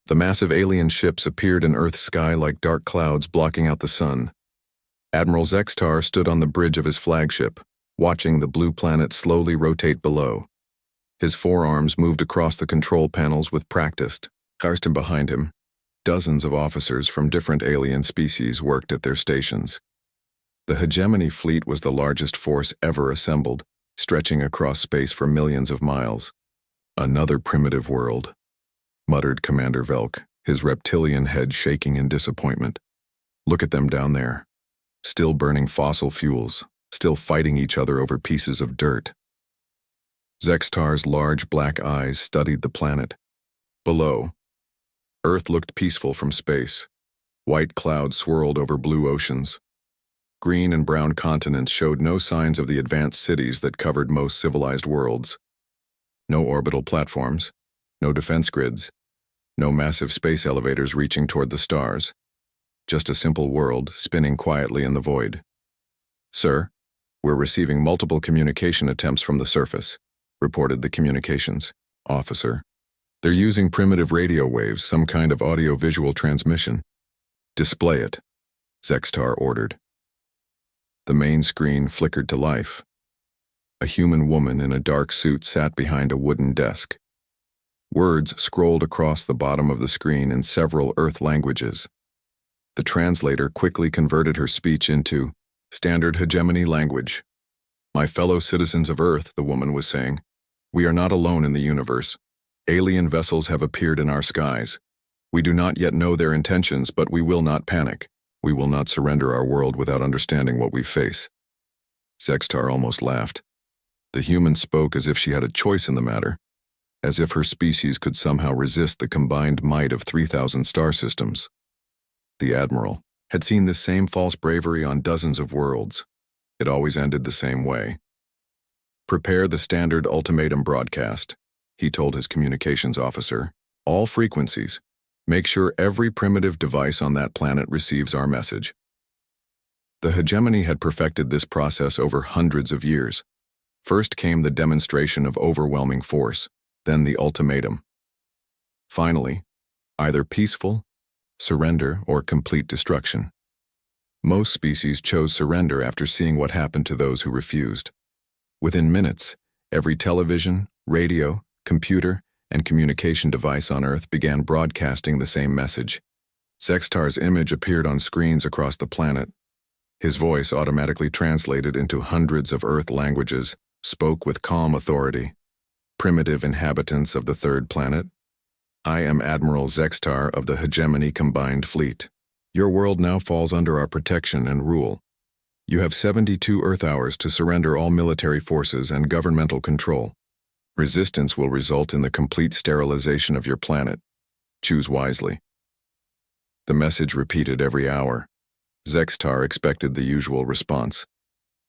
The massive alien ships appeared in Earth's sky like dark clouds blocking out the sun. Admiral Zextar stood on the bridge of his flagship, watching the blue planet slowly rotate below. His forearms moved across the control panels with practiced. Karsten behind him, dozens of officers from different alien species worked at their stations. The hegemony fleet was the largest force ever assembled, stretching across space for millions of miles. "Another primitive world," muttered Commander Velk, his reptilian head shaking in disappointment. "Look at them down there. Still burning fossil fuels, still fighting each other over pieces of dirt." Zextar's large black eyes studied the planet. Below, Earth looked peaceful from space. White clouds swirled over blue oceans. Green and brown continents showed no signs of the advanced cities that covered most civilized worlds. No orbital platforms, no defense grids, no massive space elevators reaching toward the stars. Just a simple world spinning quietly in the void. "Sir, we're receiving multiple communication attempts from the surface," reported the communications officer. "They're using primitive radio waves, some kind of audio-visual transmission." "Display it," Zextar ordered. The main screen flickered to life. A human woman in a dark suit sat behind a wooden desk. Words scrolled across the bottom of the screen in several Earth languages. The translator quickly converted her speech into standard hegemony language. "My fellow citizens of Earth," the woman was saying, "we are not alone in the universe. Alien vessels have appeared in our skies. We do not yet know their intentions, but we will not panic. We will not surrender our world without understanding what we face." Zextar almost laughed. The human spoke as if she had a choice in the matter, as if her species could somehow resist the combined might of 3,000 star systems. The Admiral had seen this same false bravery on dozens of worlds. It always ended the same way. "Prepare the standard ultimatum broadcast," he told his communications officer. "All frequencies. Make sure every primitive device on that planet receives our message." The hegemony had perfected this process over hundreds of years. First came the demonstration of overwhelming force, then the ultimatum. Finally, either peaceful, surrender, or complete destruction. Most species chose surrender after seeing what happened to those who refused. Within minutes, every television, radio, computer, and communication device on Earth began broadcasting the same message. Zextar's image appeared on screens across the planet. His voice, automatically translated into hundreds of Earth languages, spoke with calm authority. "Primitive inhabitants of the third planet, I am Admiral Zextar of the Hegemony Combined Fleet. Your world now falls under our protection and rule. You have 72 Earth hours to surrender all military forces and governmental control. Resistance will result in the complete sterilization of your planet. Choose wisely." The message repeated every hour. Zextar expected the usual response.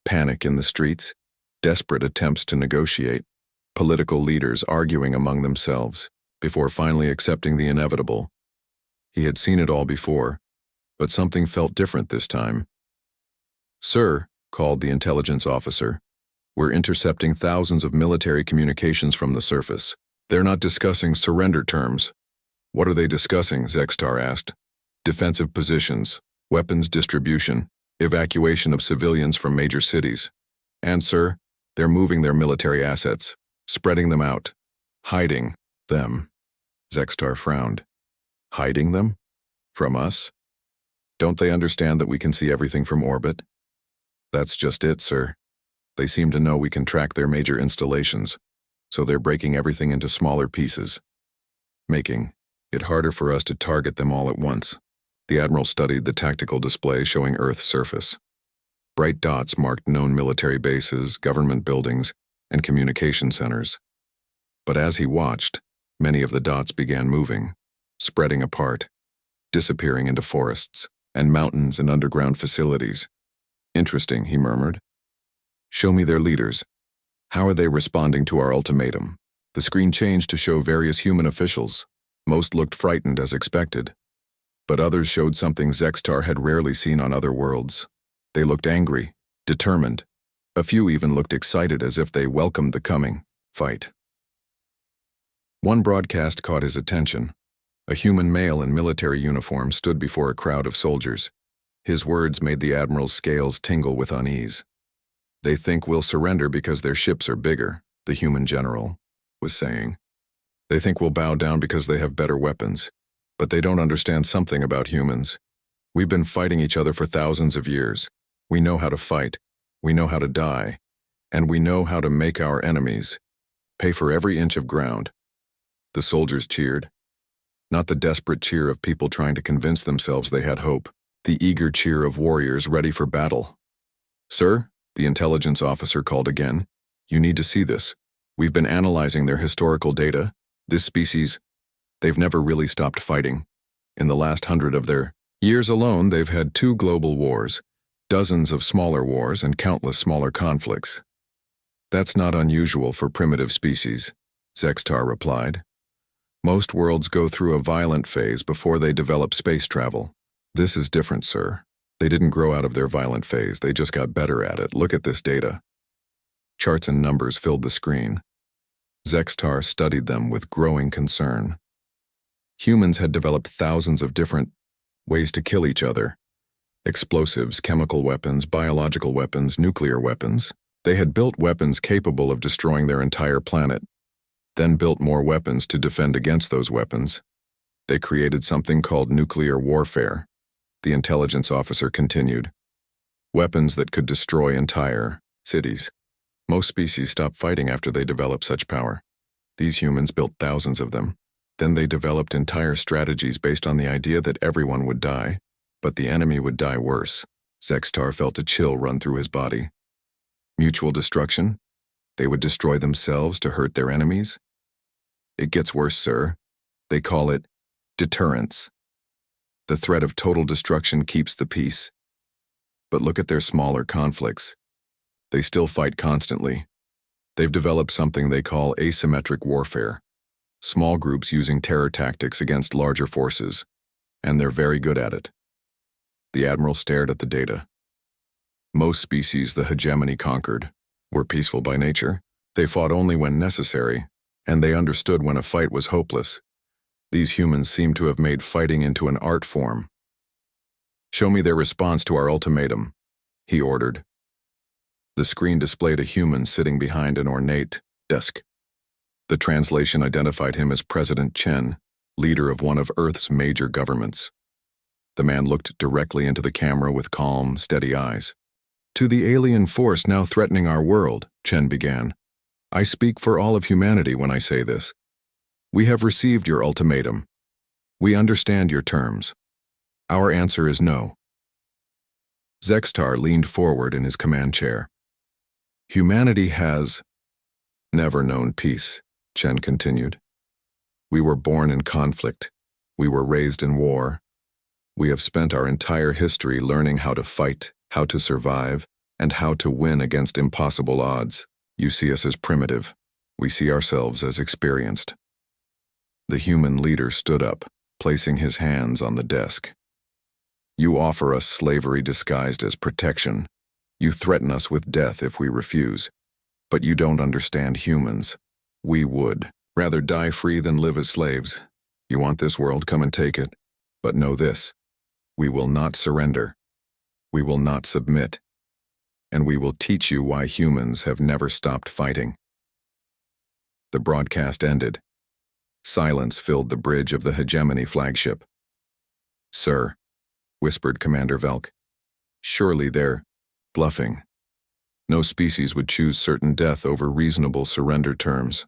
Panic in the streets, desperate attempts to negotiate, political leaders arguing among themselves, before finally accepting the inevitable. He had seen it all before, but something felt different this time. "Sir," called the intelligence officer, "we're intercepting thousands of military communications from the surface. They're not discussing surrender terms." "What are they discussing?" Zextar asked. "Defensive positions, weapons distribution, evacuation of civilians from major cities. And, sir, they're moving their military assets, spreading them out, hiding them." Zextar frowned. "Hiding them? From us? Don't they understand that we can see everything from orbit?" "That's just it, sir. They seem to know we can track their major installations, so they're breaking everything into smaller pieces, making it harder for us to target them all at once." The Admiral studied the tactical display showing Earth's surface. Bright dots marked known military bases, government buildings, and communication centers. But as he watched, many of the dots began moving, spreading apart, disappearing into forests and mountains and underground facilities. "Interesting," he murmured. "Show me their leaders. How are they responding to our ultimatum?" The screen changed to show various human officials. Most looked frightened as expected, but others showed something Zextar had rarely seen on other worlds. They looked angry, determined. A few even looked excited, as if they welcomed the coming fight. One broadcast caught his attention. A human male in military uniform stood before a crowd of soldiers. His words made the admiral's scales tingle with unease. "They think we'll surrender because their ships are bigger," the human general was saying. "They think we'll bow down because they have better weapons. But they don't understand something about humans. We've been fighting each other for thousands of years. We know how to fight. We know how to die. And we know how to make our enemies pay for every inch of ground." The soldiers cheered. Not the desperate cheer of people trying to convince themselves they had hope. The eager cheer of warriors ready for battle. "Sir," the intelligence officer called again, "you need to see this. We've been analyzing their historical data. This species, they've never really stopped fighting. In the last 100 of their years alone, they've had 2 global wars, dozens of smaller wars, and countless smaller conflicts." "That's not unusual for primitive species," Zextar replied. "Most worlds go through a violent phase before they develop space travel. This is different, sir. They didn't grow out of their violent phase, they just got better at it. Look at this data." Charts and numbers filled the screen. Zextar studied them with growing concern. Humans had developed thousands of different ways to kill each other. Explosives, chemical weapons, biological weapons, nuclear weapons. They had built weapons capable of destroying their entire planet, then built more weapons to defend against those weapons. They created something called nuclear warfare. The intelligence officer continued. Weapons that could destroy entire cities. Most species stop fighting after they develop such power. These humans built thousands of them. Then they developed entire strategies based on the idea that everyone would die, but the enemy would die worse. Zextar felt a chill run through his body. Mutual destruction? They would destroy themselves to hurt their enemies? It gets worse, sir. They call it deterrence. The threat of total destruction keeps the peace. But look at their smaller conflicts. They still fight constantly. They've developed something they call asymmetric warfare. Small groups using terror tactics against larger forces. And they're very good at it. The admiral stared at the data. Most species the hegemony conquered were peaceful by nature. They fought only when necessary, and they understood when a fight was hopeless. These humans seem to have made fighting into an art form. "Show me their response to our ultimatum," he ordered. The screen displayed a human sitting behind an ornate desk. The translation identified him as President Chen, leader of one of Earth's major governments. The man looked directly into the camera with calm, steady eyes. "To the alien force now threatening our world," Chen began, "I speak for all of humanity when I say this. We have received your ultimatum. We understand your terms. Our answer is no." Zextar leaned forward in his command chair. "Humanity has never known peace," Chen continued. "We were born in conflict. We were raised in war. We have spent our entire history learning how to fight, how to survive, and how to win against impossible odds. You see us as primitive. We see ourselves as experienced." The human leader stood up, placing his hands on the desk. "You offer us slavery disguised as protection. You threaten us with death if we refuse. But you don't understand humans. We would rather die free than live as slaves. You want this world, come and take it. But know this. We will not surrender. We will not submit. And we will teach you why humans have never stopped fighting." The broadcast ended. Silence filled the bridge of the hegemony flagship. "Sir," whispered Commander Velk, "surely they're bluffing. No species would choose certain death over reasonable surrender terms."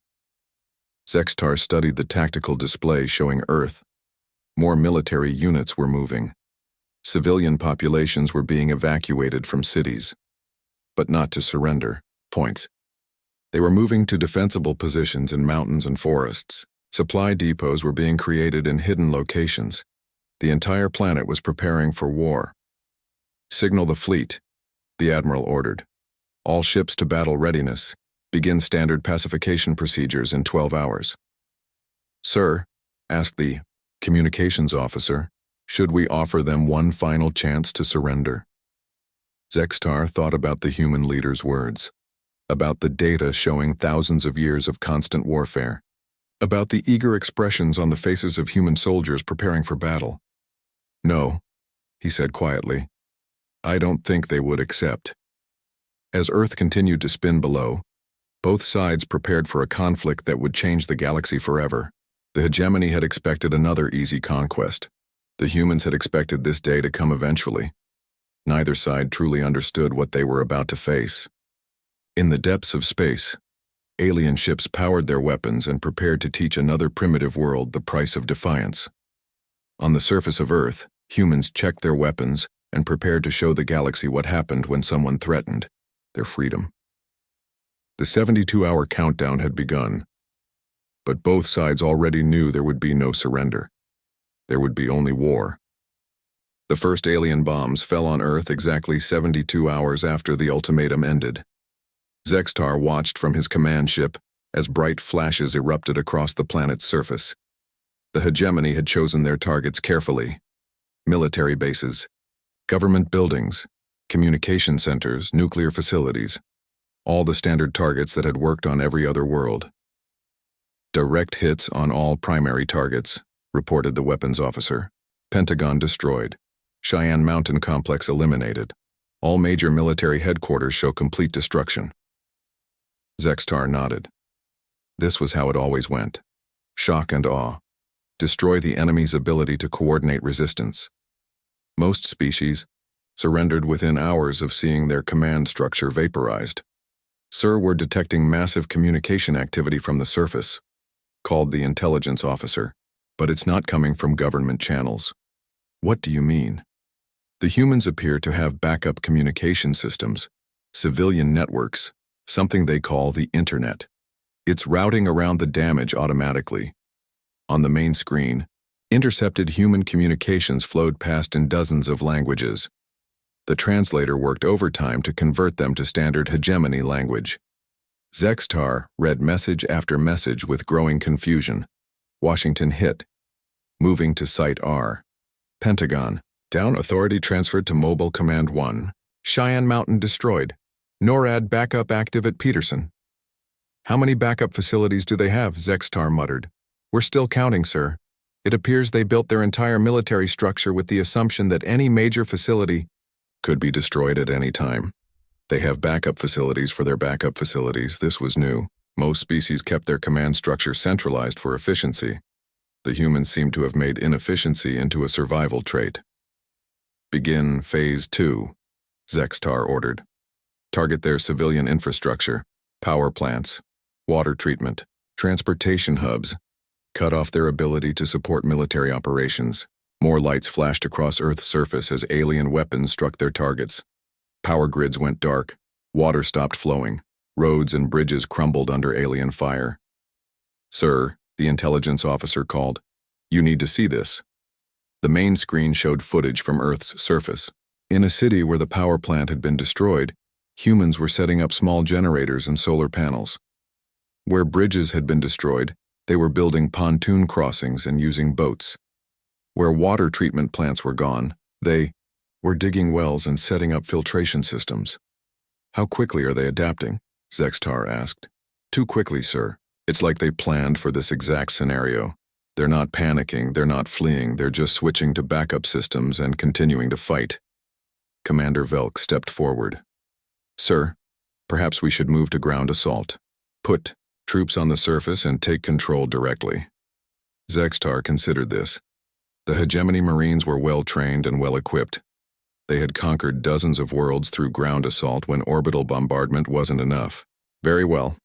Zextar studied the tactical display showing Earth. More military units were moving. Civilian populations were being evacuated from cities. But not to surrender. Points. They were moving to defensible positions in mountains and forests. Supply depots were being created in hidden locations. The entire planet was preparing for war. "Signal the fleet," the admiral ordered. "All ships to battle readiness. Begin standard pacification procedures in 12 hours. "Sir," asked the communications officer, "should we offer them one final chance to surrender?" Zextar thought about the human leader's words, about the data showing thousands of years of constant warfare. about the eager expressions on the faces of human soldiers preparing for battle. "No," he said quietly. "I don't think they would accept." As Earth continued to spin below, both sides prepared for a conflict that would change the galaxy forever. The hegemony had expected another easy conquest. The humans had expected this day to come eventually. Neither side truly understood what they were about to face. In the depths of space, alien ships powered their weapons and prepared to teach another primitive world the price of defiance. On the surface of Earth, humans checked their weapons and prepared to show the galaxy what happened when someone threatened their freedom. The 72-hour countdown had begun, but both sides already knew there would be no surrender. There would be only war. The first alien bombs fell on Earth exactly 72 hours after the ultimatum ended. Zextar watched from his command ship as bright flashes erupted across the planet's surface. The hegemony had chosen their targets carefully: military bases, government buildings, communication centers, nuclear facilities, all the standard targets that had worked on every other world. "Direct hits on all primary targets," reported the weapons officer. "Pentagon destroyed. Cheyenne Mountain Complex eliminated. All major military headquarters show complete destruction." Zextar nodded. This was how it always went. Shock and awe. Destroy the enemy's ability to coordinate resistance. Most species surrendered within hours of seeing their command structure vaporized. "Sir, we're detecting massive communication activity from the surface," called the intelligence officer, "but it's not coming from government channels." "What do you mean?" "The humans appear to have backup communication systems, civilian networks, something they call the Internet. It's routing around the damage automatically." On the main screen, intercepted human communications flowed past in dozens of languages. The translator worked overtime to convert them to standard hegemony language. Zextar read message after message with growing confusion. Washington hit. Moving to Site R. Pentagon. Down, authority transferred to Mobile Command 1. Cheyenne Mountain destroyed. NORAD backup active at Peterson. "How many backup facilities do they have?" Zextar muttered. "We're still counting, sir. It appears they built their entire military structure with the assumption that any major facility could be destroyed at any time. They have backup facilities for their backup facilities." This was new. Most species kept their command structure centralized for efficiency. The humans seemed to have made inefficiency into a survival trait. "Begin Phase 2, Zextar ordered. "Target their civilian infrastructure, power plants, water treatment, transportation hubs. Cut off their ability to support military operations." More lights flashed across Earth's surface as alien weapons struck their targets. Power grids went dark, water stopped flowing, roads and bridges crumbled under alien fire. "Sir," the intelligence officer called, "you need to see this." The main screen showed footage from Earth's surface. In a city where the power plant had been destroyed, humans were setting up small generators and solar panels. Where bridges had been destroyed, they were building pontoon crossings and using boats. Where water treatment plants were gone, they were digging wells and setting up filtration systems. "How quickly are they adapting?" Zextar asked. "Too quickly, sir. It's like they planned for this exact scenario. They're not panicking, they're not fleeing, they're just switching to backup systems and continuing to fight." Commander Velk stepped forward. "Sir, perhaps we should move to ground assault. Put troops on the surface and take control directly." Zextar considered this. The hegemony Marines were well-trained and well-equipped. They had conquered dozens of worlds through ground assault when orbital bombardment wasn't enough. "Very well.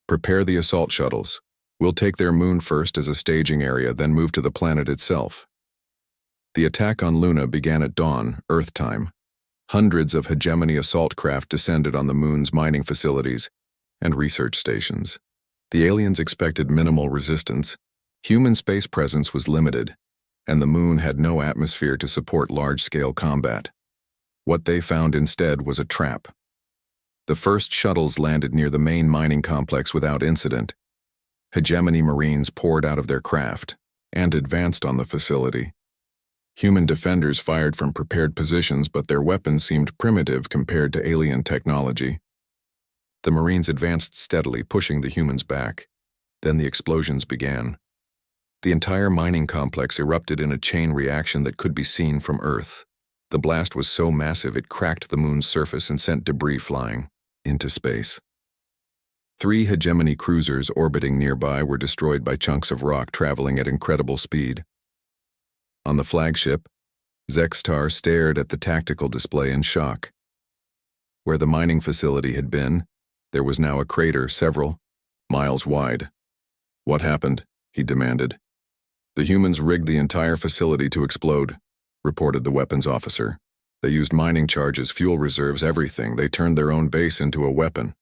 Prepare the assault shuttles. We'll take their moon first as a staging area, then move to the planet itself." The attack on Luna began at dawn, Earth time. Hundreds of hegemony assault craft descended on the moon's mining facilities and research stations. The aliens expected minimal resistance. Human space presence was limited, and the moon had no atmosphere to support large-scale combat. What they found instead was a trap. The first shuttles landed near the main mining complex without incident. Hegemony Marines poured out of their craft and advanced on the facility. Human defenders fired from prepared positions, but their weapons seemed primitive compared to alien technology. The Marines advanced steadily, pushing the humans back. Then the explosions began. The entire mining complex erupted in a chain reaction that could be seen from Earth. The blast was so massive it cracked the moon's surface and sent debris flying into space. 3 hegemony cruisers orbiting nearby were destroyed by chunks of rock traveling at incredible speed. On the flagship, Zextar stared at the tactical display in shock. Where the mining facility had been, there was now a crater several miles wide. "What happened?" he demanded. "The humans rigged the entire facility to explode," reported the weapons officer. "They used mining charges, fuel reserves, everything. They turned their own base into a weapon.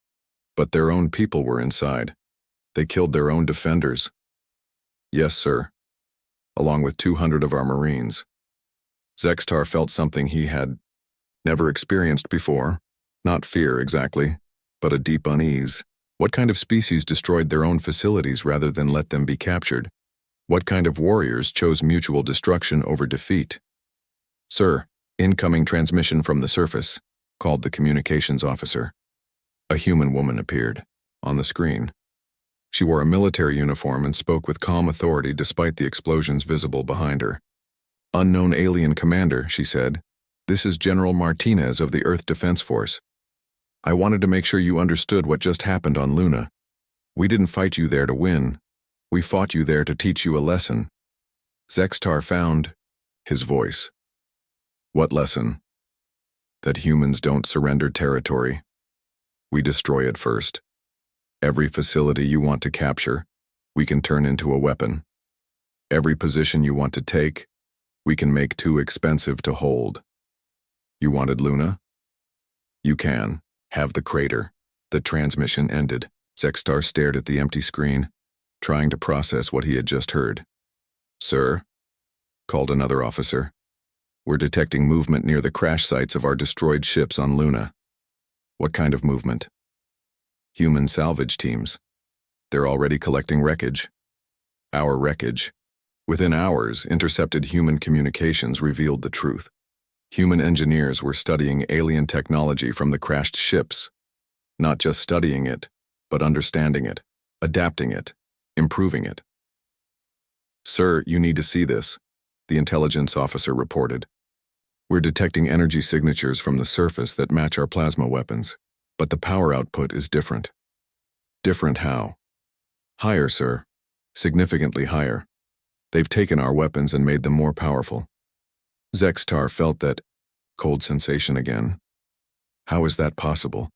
But their own people were inside. They killed their own defenders." "Yes, sir. Along with 200 of our Marines." Zextar felt something he had never experienced before. Not fear, exactly, but a deep unease. What kind of species destroyed their own facilities rather than let them be captured? What kind of warriors chose mutual destruction over defeat? "Sir, incoming transmission from the surface," called the communications officer. A human woman appeared on the screen. She wore a military uniform and spoke with calm authority despite the explosions visible behind her. "Unknown alien commander," she said. "This is General Martinez of the Earth Defense Force. I wanted to make sure you understood what just happened on Luna. We didn't fight you there to win. We fought you there to teach you a lesson." Zextar found his voice. "What lesson?" "That humans don't surrender territory. We destroy it first. Every facility you want to capture, we can turn into a weapon. Every position you want to take, we can make too expensive to hold. You wanted Luna? You can. Have the crater." The transmission ended. Zextar stared at the empty screen, trying to process what he had just heard. "Sir," called another officer, "we're detecting movement near the crash sites of our destroyed ships on Luna." "What kind of movement?" "Human salvage teams. They're already collecting wreckage." "Our wreckage." Within hours, intercepted human communications revealed the truth. Human engineers were studying alien technology from the crashed ships. Not just studying it, but understanding it, adapting it, improving it. "Sir, you need to see this," the intelligence officer reported. "We're detecting energy signatures from the surface that match our plasma weapons, but the power output is different." "Different how?" "Higher, sir. Significantly higher. They've taken our weapons and made them more powerful." Zextar felt that cold sensation again. How is that possible?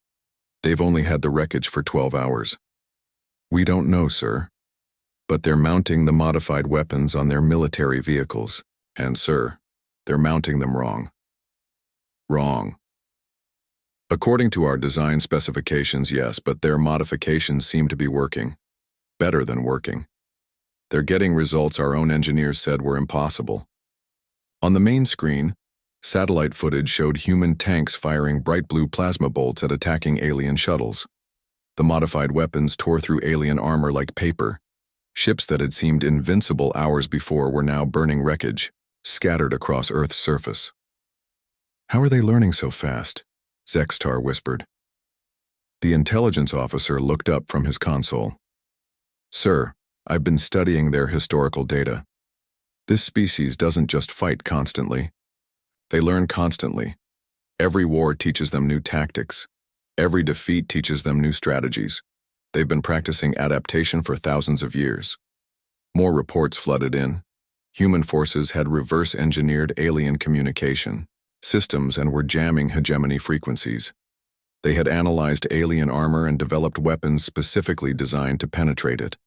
They've only had the wreckage for 12 hours. "We don't know, sir. But they're mounting the modified weapons on their military vehicles. And, sir, they're mounting them wrong." "Wrong." "According to our design specifications, yes, but their modifications seem to be working. Better than working. They're getting results our own engineers said were impossible." On the main screen, satellite footage showed human tanks firing bright blue plasma bolts at attacking alien shuttles. The modified weapons tore through alien armor like paper. Ships that had seemed invincible hours before were now burning wreckage, scattered across Earth's surface. "How are they learning so fast?" Zextar whispered. The intelligence officer looked up from his console. "Sir, I've been studying their historical data. This species doesn't just fight constantly. They learn constantly. Every war teaches them new tactics. Every defeat teaches them new strategies. They've been practicing adaptation for thousands of years." More reports flooded in. Human forces had reverse-engineered alien communication systems and were jamming hegemony frequencies. They had analyzed alien armor and developed weapons specifically designed to penetrate it.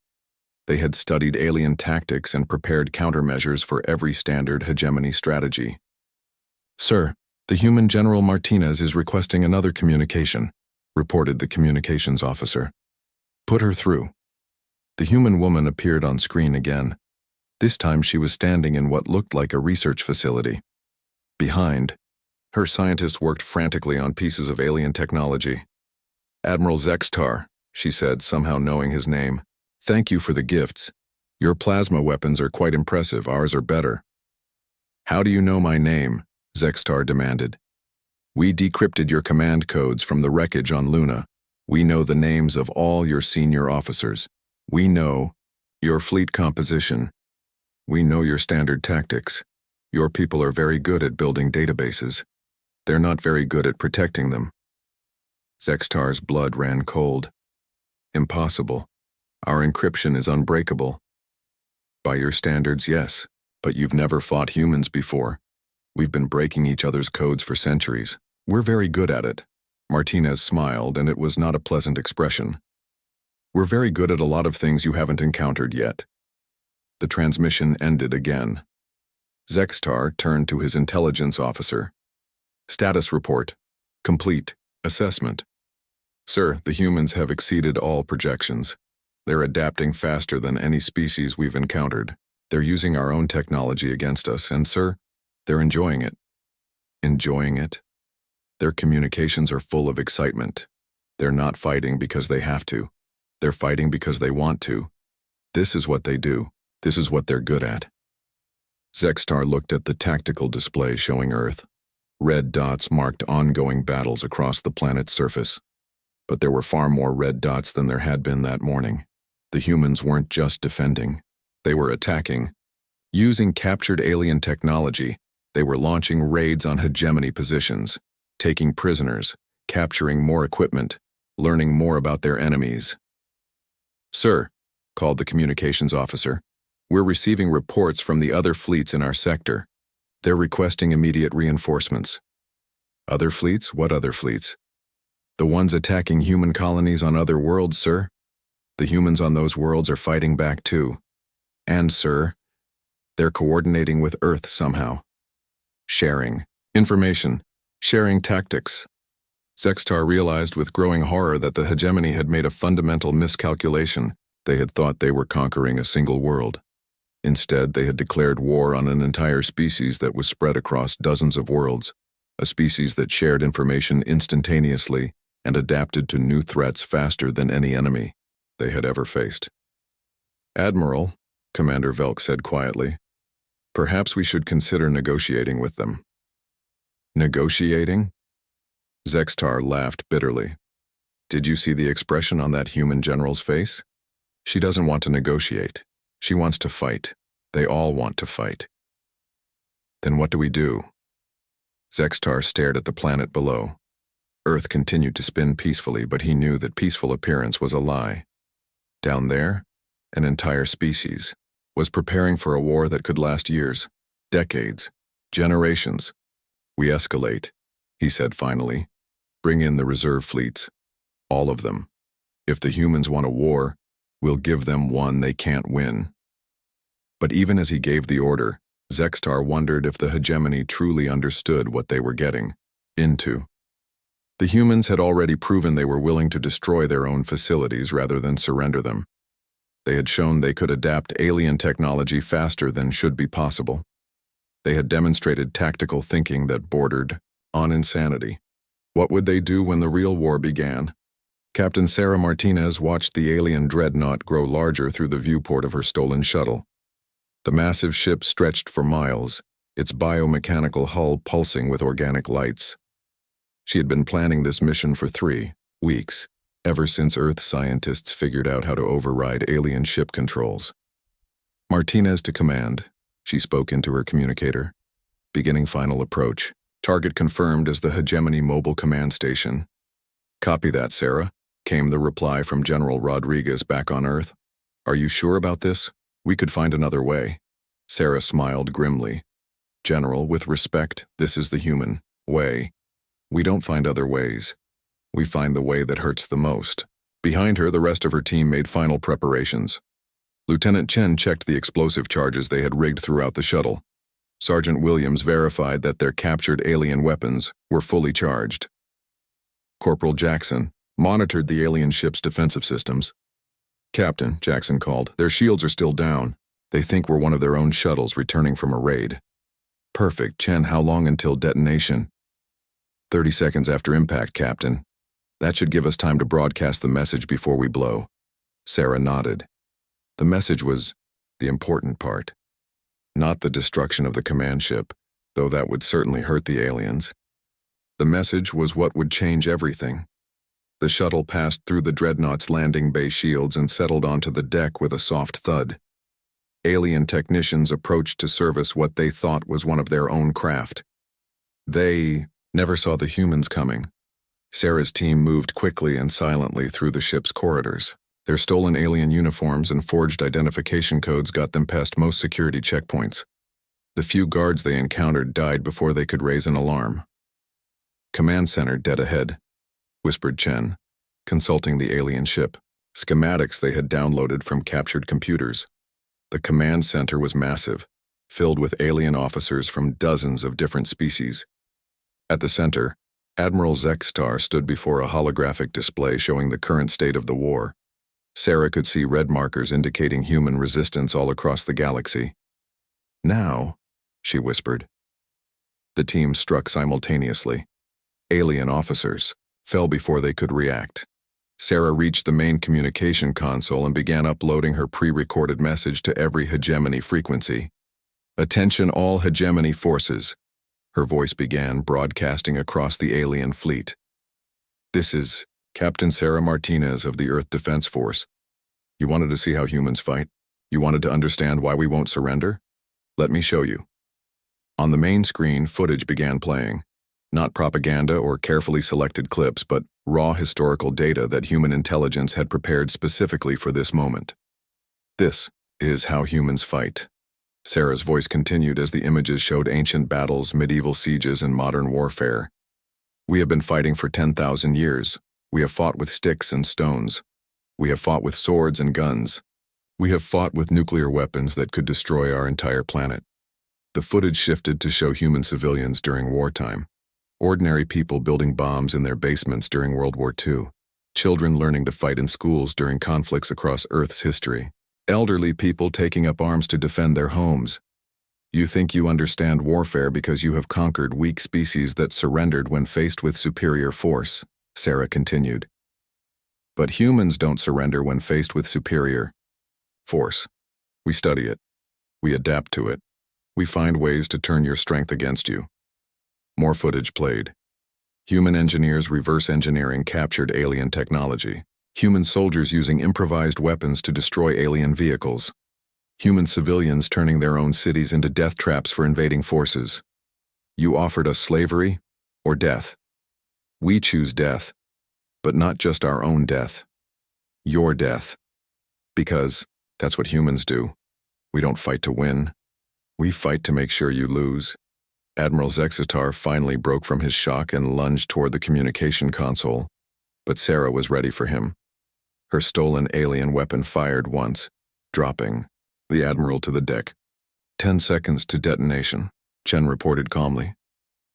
They had studied alien tactics and prepared countermeasures for every standard hegemony strategy. "Sir, the human General Martinez is requesting another communication," reported the communications officer. "Put her through." The human woman appeared on screen again. This time she was standing in what looked like a research facility. Behind, her scientists worked frantically on pieces of alien technology. "Admiral Zextar," she said, somehow knowing his name. "Thank you for the gifts. Your plasma weapons are quite impressive, ours are better." "How do you know my name?" Zextar demanded. "We decrypted your command codes from the wreckage on Luna. We know the names of all your senior officers. We know your fleet composition. We know your standard tactics. Your people are very good at building databases. They're not very good at protecting them. Zextar's blood ran cold. Impossible. Our encryption is unbreakable. By your standards, yes, but you've never fought humans before. We've been breaking each other's codes for centuries. We're very good at it. Martinez smiled, and it was not a pleasant expression. We're very good at a lot of things you haven't encountered yet. The transmission ended again. Zextar turned to his intelligence officer. Status report. Complete. Assessment. Sir, the humans have exceeded all projections. They're adapting faster than any species we've encountered. They're using our own technology against us, and sir, they're enjoying it. Enjoying it? Their communications are full of excitement. They're not fighting because they have to. They're fighting because they want to. This is what they do. This is what they're good at. Zextar looked at the tactical display showing Earth. Red dots marked ongoing battles across the planet's surface. But there were far more red dots than there had been that morning. The humans weren't just defending. They were attacking. Using captured alien technology, they were launching raids on hegemony positions, taking prisoners, capturing more equipment, learning more about their enemies. Sir, called the communications officer, we're receiving reports from the other fleets in our sector. They're requesting immediate reinforcements. Other fleets? What other fleets? The ones attacking human colonies on other worlds, sir. The humans on those worlds are fighting back too. And, sir, they're coordinating with Earth somehow. Sharing information, sharing tactics. Zextar realized with growing horror that the hegemony had made a fundamental miscalculation. They had thought they were conquering a single world. Instead, they had declared war on an entire species that was spread across dozens of worlds, a species that shared information instantaneously and adapted to new threats faster than any enemy they had ever faced. Admiral, Commander Velk said quietly, perhaps we should consider negotiating with them. Negotiating? Zextar laughed bitterly. Did you see the expression on that human general's face? She doesn't want to negotiate. She wants to fight. They all want to fight. Then what do we do? Zextar stared at the planet below. Earth continued to spin peacefully, but he knew that peaceful appearance was a lie. Down there, an entire species was preparing for a war that could last years, decades, generations. We escalate, he said finally. Bring in the reserve fleets. All of them. If the humans want a war, we'll give them one they can't win. But even as he gave the order, Zextar wondered if the hegemony truly understood what they were getting into. The humans had already proven they were willing to destroy their own facilities rather than surrender them. They had shown they could adapt alien technology faster than should be possible. They had demonstrated tactical thinking that bordered on insanity. What would they do when the real war began? Captain Sarah Martinez watched the alien dreadnought grow larger through the viewport of her stolen shuttle. The massive ship stretched for miles, its biomechanical hull pulsing with organic lights. She had been planning this mission for 3 weeks, ever since Earth scientists figured out how to override alien ship controls. Martinez to command, she spoke into her communicator. Beginning final approach. Target confirmed as the Hegemony Mobile Command Station. Copy that, Sarah, came the reply from General Rodriguez back on Earth. Are you sure about this? We could find another way. Sarah smiled grimly. General, with respect, this is the human way. We don't find other ways. We find the way that hurts the most. Behind her, the rest of her team made final preparations. Lieutenant Chen checked the explosive charges they had rigged throughout the shuttle. Sergeant Williams verified that their captured alien weapons were fully charged. Corporal Jackson monitored the alien ship's defensive systems. Captain, Jackson called, their shields are still down. They think we're one of their own shuttles returning from a raid. Perfect. Chen, how long until detonation? 30 seconds after impact, Captain. That should give us time to broadcast the message before we blow. Sarah nodded. The message was the important part. Not the destruction of the command ship, though that would certainly hurt the aliens. The message was what would change everything. The shuttle passed through the dreadnought's landing bay shields and settled onto the deck with a soft thud. Alien technicians approached to service what they thought was one of their own craft. They never saw the humans coming. Sarah's team moved quickly and silently through the ship's corridors. Their stolen alien uniforms and forged identification codes got them past most security checkpoints. The few guards they encountered died before they could raise an alarm. "Command center dead ahead," whispered Chen, consulting the alien ship, schematics they had downloaded from captured computers. The command center was massive, filled with alien officers from dozens of different species. At the center, Admiral Zextar stood before a holographic display showing the current state of the war. Sarah could see red markers indicating human resistance all across the galaxy. "Now," she whispered. The team struck simultaneously. Alien officers fell before they could react. Sarah reached the main communication console and began uploading her pre-recorded message to every hegemony frequency. "Attention all hegemony forces," her voice began, broadcasting across the alien fleet. "This is Captain Sarah Martinez of the Earth Defense Force. You wanted to see how humans fight? You wanted to understand why we won't surrender? Let me show you." On the main screen, footage began playing. Not propaganda or carefully selected clips, but raw historical data that human intelligence had prepared specifically for this moment. "This is how humans fight." Sarah's voice continued as the images showed ancient battles, medieval sieges, and modern warfare. "We have been fighting for 10,000 years. We have fought with sticks and stones. We have fought with swords and guns. We have fought with nuclear weapons that could destroy our entire planet." The footage shifted to show human civilians during wartime. Ordinary people building bombs in their basements during World War II. Children learning to fight in schools during conflicts across Earth's history. Elderly people taking up arms to defend their homes. "You think you understand warfare because you have conquered weak species that surrendered when faced with superior force," Sarah continued. "But humans don't surrender when faced with superior force. We study it. We adapt to it. We find ways to turn your strength against you." More footage played. Human engineers reverse engineering captured alien technology. Human soldiers using improvised weapons to destroy alien vehicles. Human civilians turning their own cities into death traps for invading forces. "You offered us slavery or death. We choose death, but not just our own death. Your death. Because that's what humans do. We don't fight to win. We fight to make sure you lose." Admiral Zextar finally broke from his shock and lunged toward the communication console, but Sarah was ready for him. Her stolen alien weapon fired once, dropping the Admiral to the deck. 10 seconds to detonation, Chen reported calmly.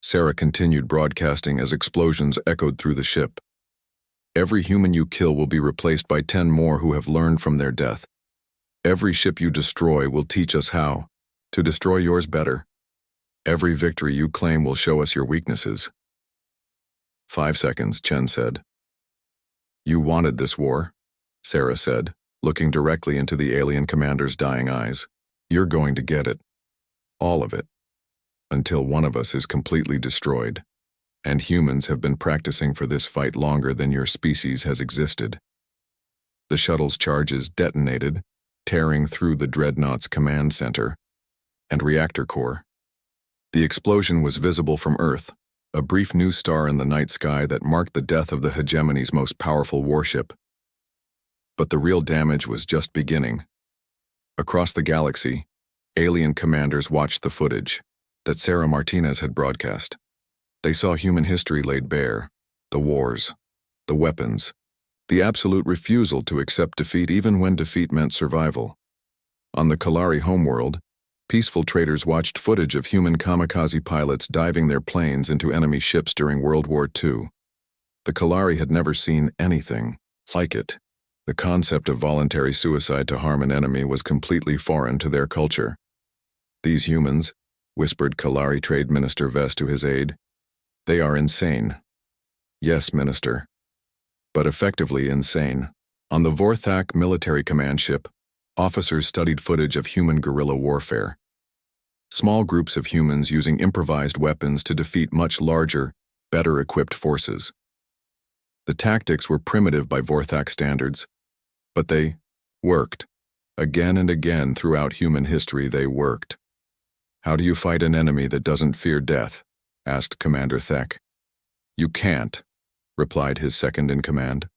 Sarah continued broadcasting as explosions echoed through the ship. "Every human you kill will be replaced by 10 more who have learned from their death. Every ship you destroy will teach us how to destroy yours better. Every victory you claim will show us your weaknesses." 5 seconds, Chen said. "You wanted this war," Sarah said, looking directly into the alien commander's dying eyes. "You're going to get it. All of it. Until one of us is completely destroyed. And humans have been practicing for this fight longer than your species has existed." The shuttle's charges detonated, tearing through the dreadnought's command center and reactor core. The explosion was visible from Earth, a brief new star in the night sky that marked the death of the hegemony's most powerful warship. But the real damage was just beginning. Across the galaxy, alien commanders watched the footage that Sarah Martinez had broadcast. They saw human history laid bare, the wars, the weapons, the absolute refusal to accept defeat even when defeat meant survival. On the Kalari homeworld, peaceful traders watched footage of human kamikaze pilots diving their planes into enemy ships during World War II. The Kalari had never seen anything like it. The concept of voluntary suicide to harm an enemy was completely foreign to their culture. "These humans," whispered Kalari Trade Minister Vest to his aide, "they are insane." "Yes, Minister, but effectively insane." On the Vorthak military command ship, officers studied footage of human guerrilla warfare. Small groups of humans using improvised weapons to defeat much larger, better-equipped forces. The tactics were primitive by Vorthak standards, but they worked. Again and again throughout human history they worked. "How do you fight an enemy that doesn't fear death?" asked Commander Thek. "You can't," replied his second-in-command.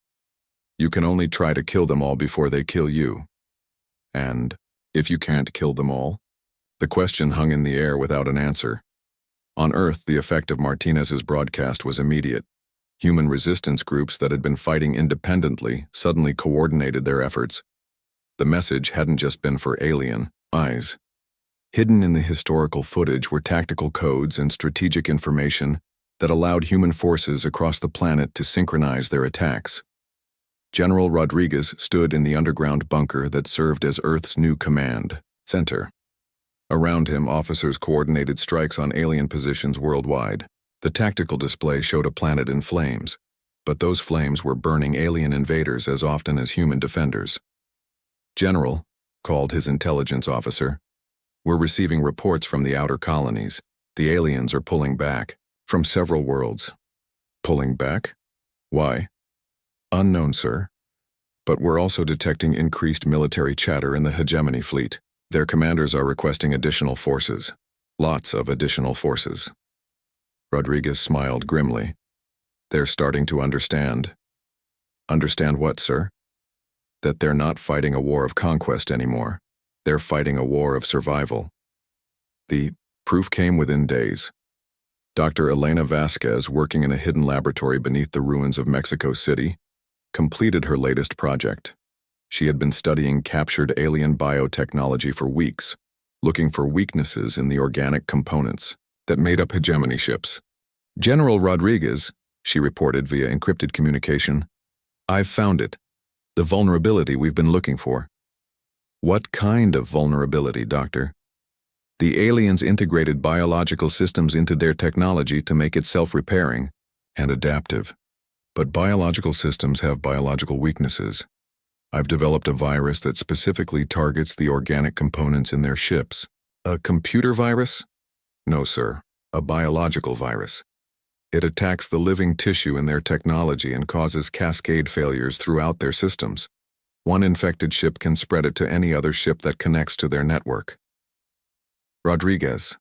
"You can only try to kill them all before they kill you." And if you can't kill them all? The question hung in the air without an answer. On Earth, the effect of Martinez's broadcast was immediate. Human resistance groups that had been fighting independently suddenly coordinated their efforts. The message hadn't just been for alien eyes. Hidden in the historical footage were tactical codes and strategic information that allowed human forces across the planet to synchronize their attacks. General Rodriguez stood in the underground bunker that served as Earth's new command center. Around him, officers coordinated strikes on alien positions worldwide. The tactical display showed a planet in flames, but those flames were burning alien invaders as often as human defenders. "General," called his intelligence officer, "we're receiving reports from the outer colonies. The aliens are pulling back from several worlds." "Pulling back? Why?" "Unknown, sir. But we're also detecting increased military chatter in the hegemony fleet. Their commanders are requesting additional forces. Lots of additional forces." Rodriguez smiled grimly. "They're starting to understand." "Understand what, sir?" "That they're not fighting a war of conquest anymore. They're fighting a war of survival." The proof came within days. Dr. Elena Vasquez, working in a hidden laboratory beneath the ruins of Mexico City, completed her latest project. She had been studying captured alien biotechnology for weeks, looking for weaknesses in the organic components that made up hegemony ships. "General Rodriguez," she reported via encrypted communication, "I've found it. The vulnerability we've been looking for." "What kind of vulnerability, Doctor?" "The aliens integrated biological systems into their technology to make it self-repairing and adaptive. But biological systems have biological weaknesses. I've developed a virus that specifically targets the organic components in their ships." "A computer virus?" "No, sir. A biological virus. It attacks the living tissue in their technology and causes cascade failures throughout their systems. One infected ship can spread it to any other ship that connects to their network." Rodriguez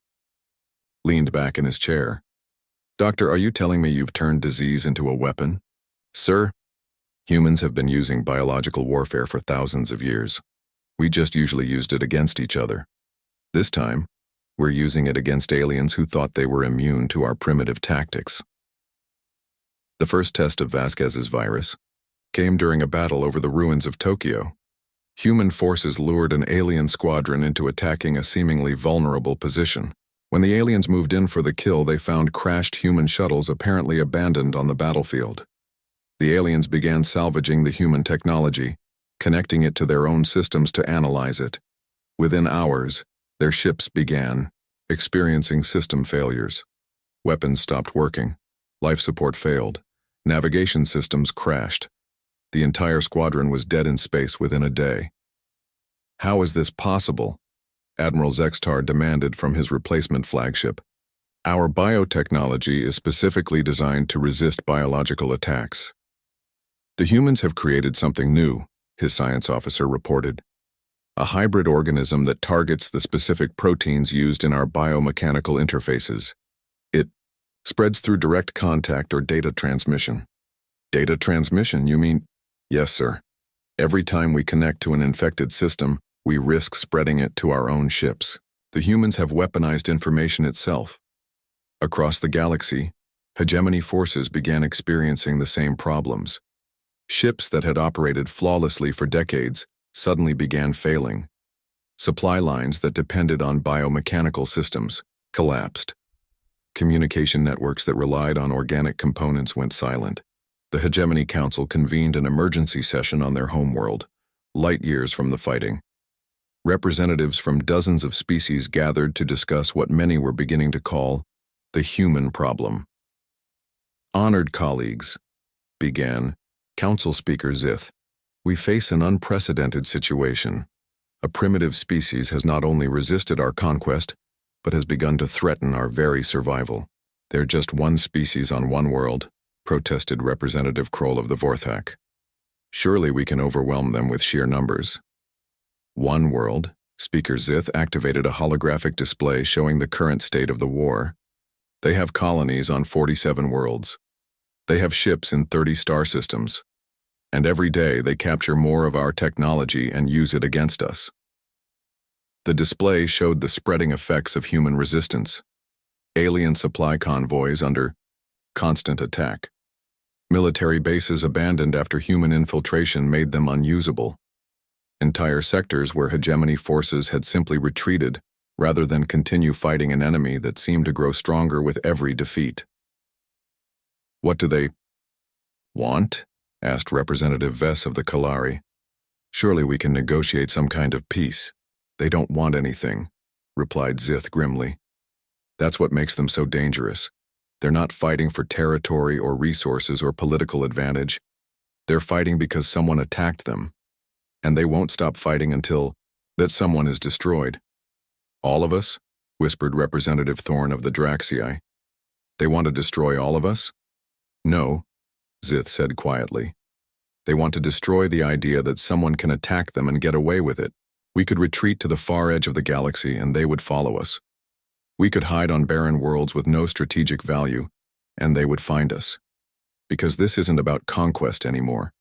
leaned back in his chair. "Doctor, are you telling me you've turned disease into a weapon?" "Sir, humans have been using biological warfare for thousands of years. We just usually used it against each other. This time, we're using it against aliens who thought they were immune to our primitive tactics." The first test of Vasquez's virus came during a battle over the ruins of Tokyo. Human forces lured an alien squadron into attacking a seemingly vulnerable position. When the aliens moved in for the kill, they found crashed human shuttles apparently abandoned on the battlefield. The aliens began salvaging the human technology, connecting it to their own systems to analyze it. Within hours, their ships began experiencing system failures. Weapons stopped working. Life support failed. Navigation systems crashed. The entire squadron was dead in space within a day. "How is this possible?" Admiral Zextar demanded from his replacement flagship. "Our biotechnology is specifically designed to resist biological attacks." "The humans have created something new," his science officer reported. "A hybrid organism that targets the specific proteins used in our biomechanical interfaces. It spreads through direct contact or data transmission." "Data transmission, you mean?" "Yes, sir. Every time we connect to an infected system, we risk spreading it to our own ships. The humans have weaponized information itself." Across the galaxy, hegemony forces began experiencing the same problems. Ships that had operated flawlessly for decades suddenly began failing. Supply lines that depended on biomechanical systems collapsed. Communication networks that relied on organic components went silent. The Hegemony Council convened an emergency session on their homeworld, light years from the fighting. Representatives from dozens of species gathered to discuss what many were beginning to call the human problem. "Honored colleagues," began Council Speaker Zith, "we face an unprecedented situation. A primitive species has not only resisted our conquest, but has begun to threaten our very survival. They're just one species on one world, protested Representative Kroll of the Vorthak. Surely we can overwhelm them with sheer numbers. One world, Speaker Zith activated a holographic display showing the current state of the war. They have colonies on 47 worlds. They have ships in 30 star systems. And every day they capture more of our technology and use it against us. The display showed the spreading effects of human resistance. Alien supply convoys under constant attack. Military bases abandoned after human infiltration made them unusable. Entire sectors where hegemony forces had simply retreated rather than continue fighting an enemy that seemed to grow stronger with every defeat. What do they want? Asked Representative Vess of the Kalari. Surely we can negotiate some kind of peace. They don't want anything, replied Zith grimly. That's what makes them so dangerous. They're not fighting for territory or resources or political advantage. They're fighting because someone attacked them. And they won't stop fighting until that someone is destroyed. All of us? Whispered Representative Thorne of the Draxii. They want to destroy all of us? No, Zith said quietly. They want to destroy the idea that someone can attack them and get away with it. We could retreat to the far edge of the galaxy and they would follow us. We could hide on barren worlds with no strategic value, and they would find us. Because this isn't about conquest anymore.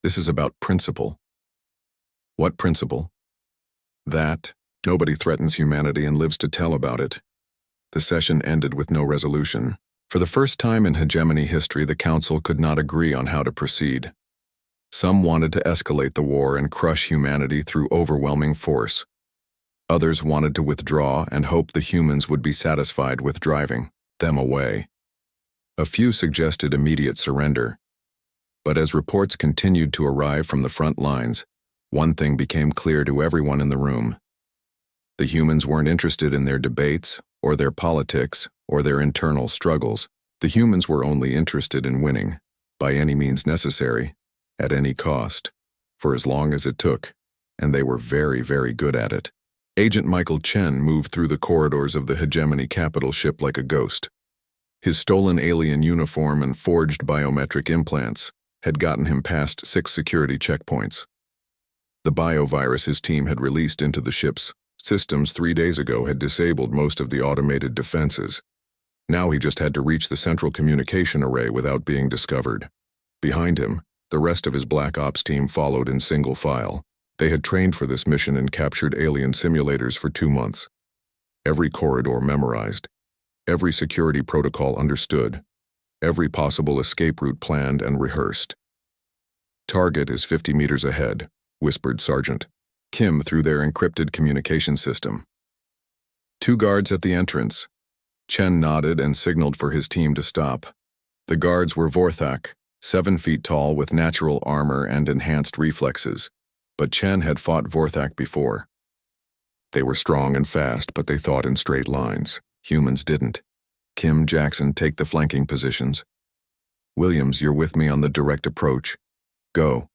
This is about principle. What principle? That nobody threatens humanity and lives to tell about it. The session ended with no resolution. For the first time in hegemony history, the Council could not agree on how to proceed. Some wanted to escalate the war and crush humanity through overwhelming force. Others wanted to withdraw and hope the humans would be satisfied with driving them away. A few suggested immediate surrender. But as reports continued to arrive from the front lines, one thing became clear to everyone in the room. The humans weren't interested in their debates, or their politics, or their internal struggles. The humans were only interested in winning, by any means necessary, at any cost, for as long as it took, and they were very, very good at it. Agent Michael Chen moved through the corridors of the hegemony capital ship like a ghost. His stolen alien uniform and forged biometric implants had gotten him past 6 security checkpoints. The biovirus his team had released into the ship's systems 3 days ago had disabled most of the automated defenses. Now he just had to reach the central communication array without being discovered. Behind him, the rest of his Black Ops team followed in single file. They had trained for this mission and captured alien simulators for 2 months. Every corridor memorized. Every security protocol understood. Every possible escape route planned and rehearsed. Target is 50 meters ahead, whispered Sergeant Kim through their encrypted communication system. 2 guards at the entrance. Chen nodded and signaled for his team to stop. The guards were Vorthak, 7 feet tall with natural armor and enhanced reflexes. But Chen had fought Vorthak before. They were strong and fast, but they thought in straight lines. Humans didn't. Kim, Jackson, take the flanking positions. Williams, you're with me on the direct approach. Go.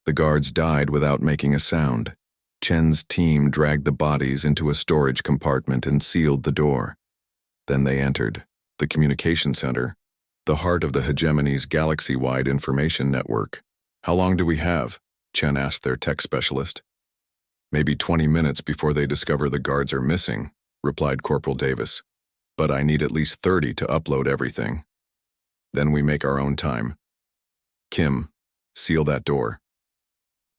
The guards died without making a sound. Chen's team dragged the bodies into a storage compartment and sealed the door. Then they entered the communication center, the heart of the hegemony's galaxy-wide information network. How long do we have? Chen asked their tech specialist. Maybe 20 minutes before they discover the guards are missing, replied Corporal Davis. But I need at least 30 to upload everything. Then we make our own time. Kim, seal that door.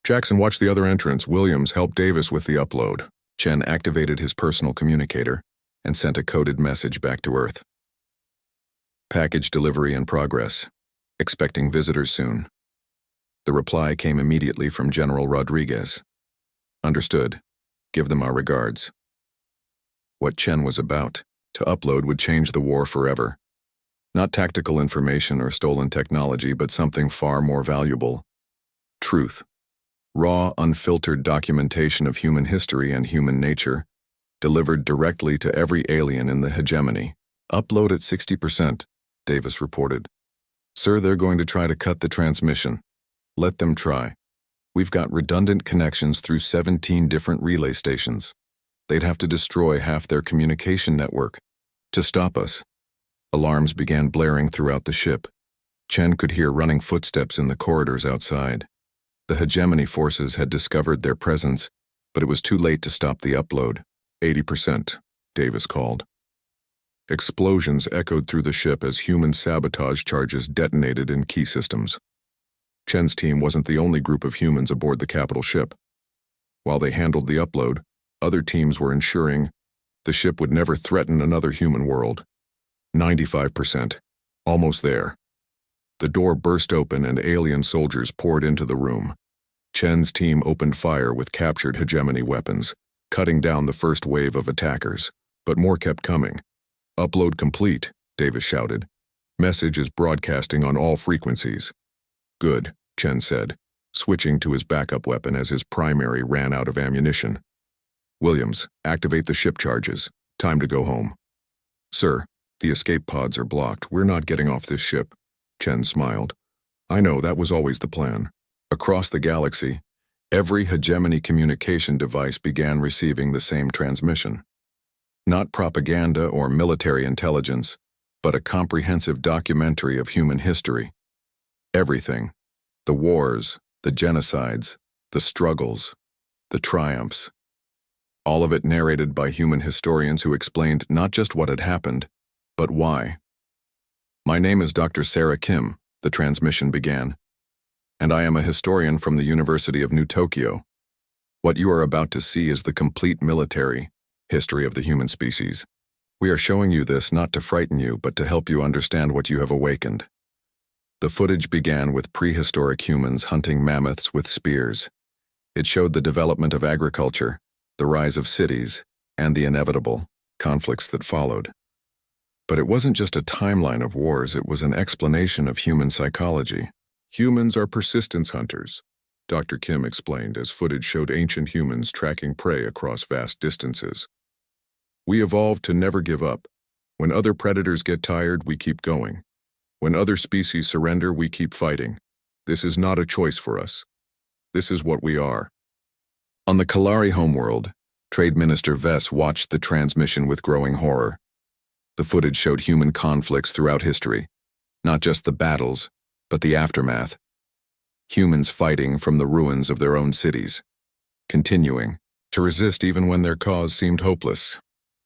Jackson, watch the other entrance. Williams, help Davis with the upload. Chen activated his personal communicator and sent a coded message back to Earth. Package delivery in progress. Expecting visitors soon. The reply came immediately from General Rodriguez. Understood. Give them our regards. What Chen was about to upload would change the war forever. Not tactical information or stolen technology, but something far more valuable. Truth. Raw, unfiltered documentation of human history and human nature, delivered directly to every alien in the hegemony. Upload at 60%, Davis reported. Sir, they're going to try to cut the transmission. Let them try. We've got redundant connections through 17 different relay stations. They'd have to destroy half their communication network to stop us. Alarms began blaring throughout the ship. Chen could hear running footsteps in the corridors outside. The hegemony forces had discovered their presence, but it was too late to stop the upload. 80%, Davis called. Explosions echoed through the ship as human sabotage charges detonated in key systems. Chen's team wasn't the only group of humans aboard the capital ship. While they handled the upload, other teams were ensuring the ship would never threaten another human world. 95%. Almost there. The door burst open and alien soldiers poured into the room. Chen's team opened fire with captured hegemony weapons, cutting down the first wave of attackers. But more kept coming. "Upload complete," Davis shouted. "Message is broadcasting on all frequencies." "Good," Chen said, switching to his backup weapon as his primary ran out of ammunition. "Williams, activate the ship charges. Time to go home." "Sir, the escape pods are blocked. We're not getting off this ship." Chen smiled. "I know, that was always the plan." Across the galaxy, every hegemony communication device began receiving the same transmission. Not propaganda or military intelligence, but a comprehensive documentary of human history. Everything. The wars, the genocides, the struggles, the triumphs. All of it narrated by human historians who explained not just what had happened, but why. "My name is Dr. Sarah Kim," the transmission began, "and I am a historian from the University of New Tokyo. What you are about to see is the complete military history of the human species. We are showing you this not to frighten you, but to help you understand what you have awakened." The footage began with prehistoric humans hunting mammoths with spears. It showed the development of agriculture, the rise of cities, and the inevitable conflicts that followed. But it wasn't just a timeline of wars, it was an explanation of human psychology. "Humans are persistence hunters," Dr. Kim explained as footage showed ancient humans tracking prey across vast distances. "We evolved to never give up. When other predators get tired, we keep going. When other species surrender, we keep fighting. This is not a choice for us. This is what we are." On the Kalari homeworld, Trade Minister Vess watched the transmission with growing horror. The footage showed human conflicts throughout history, not just the battles, but the aftermath. Humans fighting from the ruins of their own cities, continuing to resist even when their cause seemed hopeless.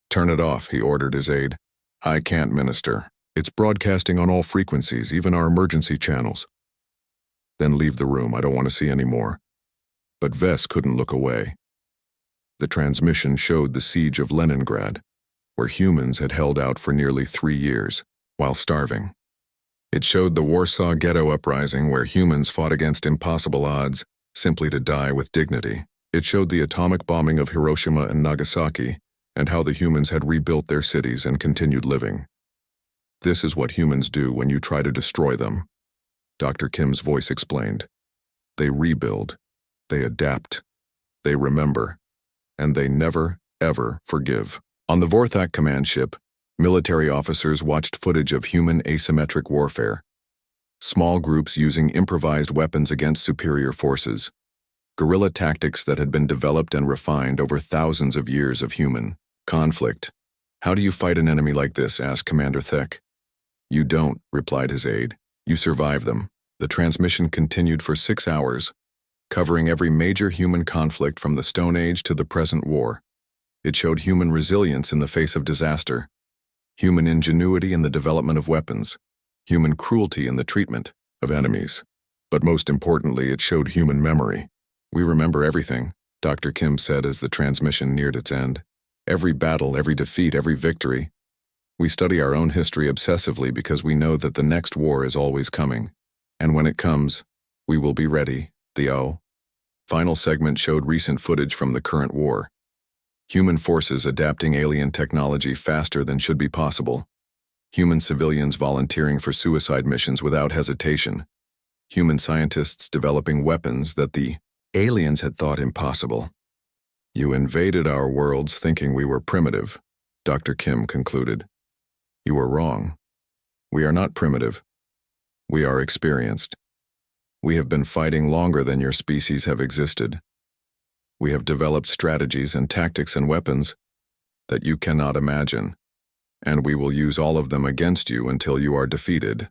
"Turn it off," he ordered his aide. "I can't, Minister. It's broadcasting on all frequencies, even our emergency channels." "Then leave the room. I don't want to see any more." But Vess couldn't look away. The transmission showed the siege of Leningrad, where humans had held out for nearly 3 years, while starving. It showed the Warsaw Ghetto uprising, where humans fought against impossible odds, simply to die with dignity. It showed the atomic bombing of Hiroshima and Nagasaki, and how the humans had rebuilt their cities and continued living. "This is what humans do when you try to destroy them," Dr. Kim's voice explained. "They rebuild, they adapt, they remember, and they never, ever forgive." On the Vorthak command ship, military officers watched footage of human asymmetric warfare. Small groups using improvised weapons against superior forces. Guerrilla tactics that had been developed and refined over thousands of years of human conflict. "How do you fight an enemy like this?" asked Commander Thek. "You don't," replied his aide. "You survive them." The transmission continued for 6 hours, covering every major human conflict from the Stone Age to the present war. It showed human resilience in the face of disaster, human ingenuity in the development of weapons, human cruelty in the treatment of enemies. But most importantly, it showed human memory. "We remember everything," Dr. Kim said as the transmission neared its end. "Every battle, every defeat, every victory. We study our own history obsessively because we know that the next war is always coming. And when it comes, we will be ready." The final segment showed recent footage from the current war. Human forces adapting alien technology faster than should be possible. Human civilians volunteering for suicide missions without hesitation. Human scientists developing weapons that the aliens had thought impossible. "You invaded our worlds thinking we were primitive," Dr. Kim concluded. "You were wrong. We are not primitive. We are experienced. We have been fighting longer than your species have existed. We have developed strategies and tactics and weapons that you cannot imagine. and we will use all of them against you until you are defeated."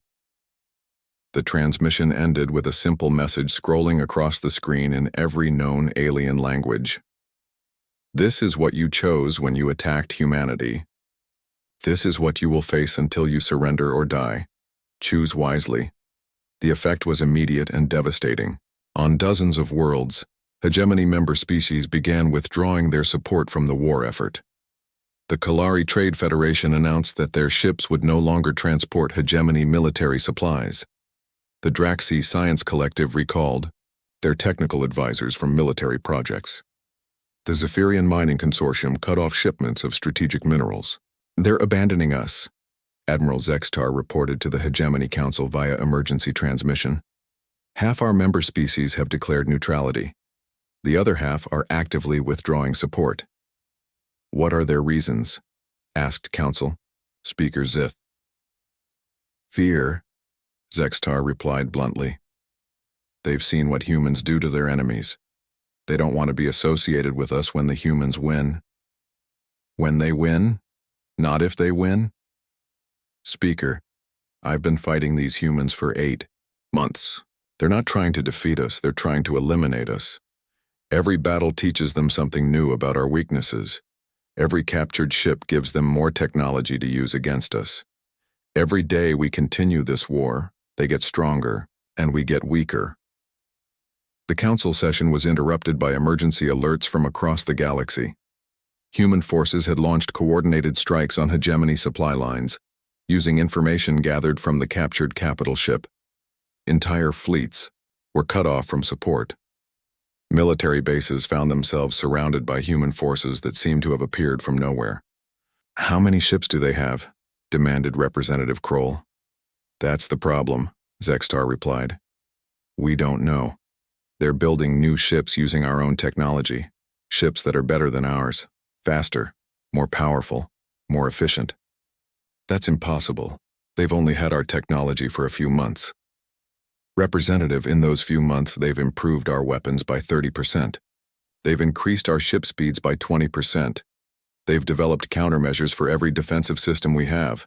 The transmission ended with a simple message scrolling across the screen in every known alien language. "This is what you chose when you attacked humanity. This is what you will face until you surrender or die. Choose wisely." The effect was immediate and devastating. On dozens of worlds, hegemony member species began withdrawing their support from the war effort. The Kalari Trade Federation announced that their ships would no longer transport hegemony military supplies. The Draxi Science Collective recalled their technical advisors from military projects. The Zephyrian Mining Consortium cut off shipments of strategic minerals. "They're abandoning us," Admiral Zextar reported to the Hegemony Council via emergency transmission. "Half our member species have declared neutrality. The other half are actively withdrawing support." "What are their reasons?" asked Council. Speaker Zith. "Fear," Zextar replied bluntly. "They've seen what humans do to their enemies. They don't want to be associated with us when the humans win." "When they win? Not if they win?" Speaker, "I've been fighting these humans for 8 months. They're not trying to defeat us, they're trying to eliminate us. Every battle teaches them something new about our weaknesses. Every captured ship gives them more technology to use against us. Every day we continue this war, they get stronger, and we get weaker." The council session was interrupted by emergency alerts from across the galaxy. Human forces had launched coordinated strikes on hegemony supply lines, using information gathered from the captured capital ship. Entire fleets were cut off from support. Military bases found themselves surrounded by human forces that seemed to have appeared from nowhere. "How many ships do they have?" demanded Representative Kroll. "That's the problem," Zextar replied. "We don't know. They're building new ships using our own technology, ships that are better than ours, faster, more powerful, more efficient." "That's impossible. They've only had our technology for a few months." "Representative, in those few months they've improved our weapons by 30%. They've increased our ship speeds by 20%. They've developed countermeasures for every defensive system we have.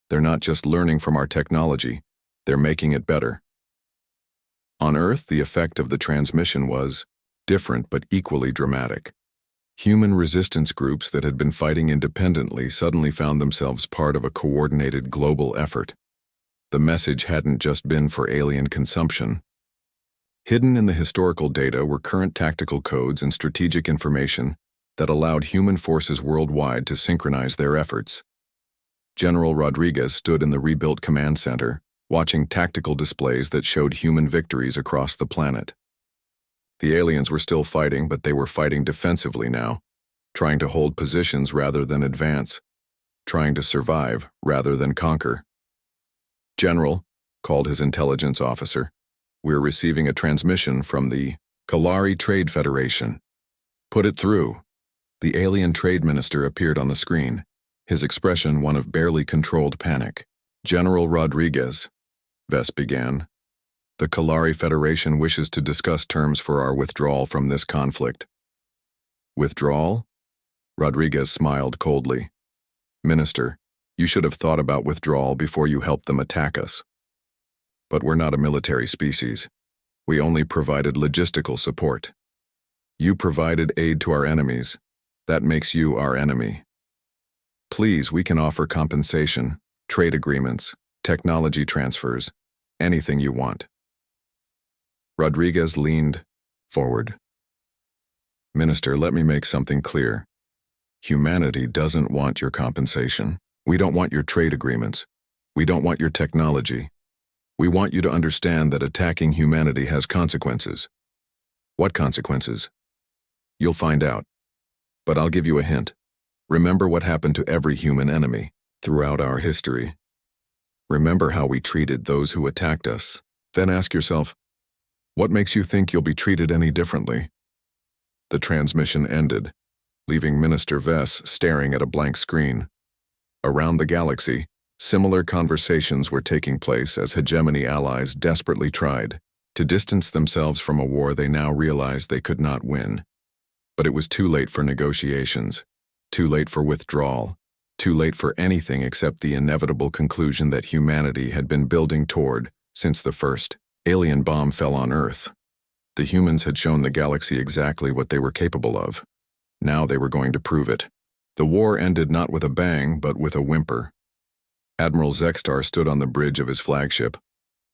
They're not just learning from our technology, they're making it better." On Earth, the effect of the transmission was different but equally dramatic. Human resistance groups that had been fighting independently suddenly found themselves part of a coordinated global effort. The message hadn't just been for alien consumption. Hidden in the historical data were current tactical codes and strategic information that allowed human forces worldwide to synchronize their efforts. General Rodriguez stood in the rebuilt command center, watching tactical displays that showed human victories across the planet. The aliens were still fighting, but they were fighting defensively now, trying to hold positions rather than advance, trying to survive rather than conquer. "General," called his intelligence officer, "we're receiving a transmission from the Kalari Trade Federation." "Put it through." The alien trade minister appeared on the screen, his expression one of barely controlled panic. "General Rodriguez," Vess began, "the Kalari Federation wishes to discuss terms for our withdrawal from this conflict." "Withdrawal?" Rodriguez smiled coldly. "Minister, you should have thought about withdrawal before you helped them attack us. But we're not a military species. We only provided logistical support. You provided aid to our enemies. That makes you our enemy. Please, we can offer compensation, trade agreements, technology transfers, anything you want." Rodriguez leaned forward. "Minister, let me make something clear. Humanity doesn't want your compensation. We don't want your trade agreements. We don't want your technology. We want you to understand that attacking humanity has consequences." "What consequences?" "You'll find out. But I'll give you a hint. Remember what happened to every human enemy throughout our history. Remember how we treated those who attacked us. Then ask yourself, what makes you think you'll be treated any differently?" The transmission ended, leaving Minister Vess staring at a blank screen. Around the galaxy, similar conversations were taking place as hegemony allies desperately tried to distance themselves from a war they now realized they could not win. But it was too late for negotiations, too late for withdrawal, Too late for anything except the inevitable conclusion that humanity had been building toward since the first alien bomb fell on Earth. The humans had shown the galaxy exactly what they were capable of. Now they were going to prove it. The war ended not with a bang, but with a whimper. Admiral Zextar stood on the bridge of his flagship,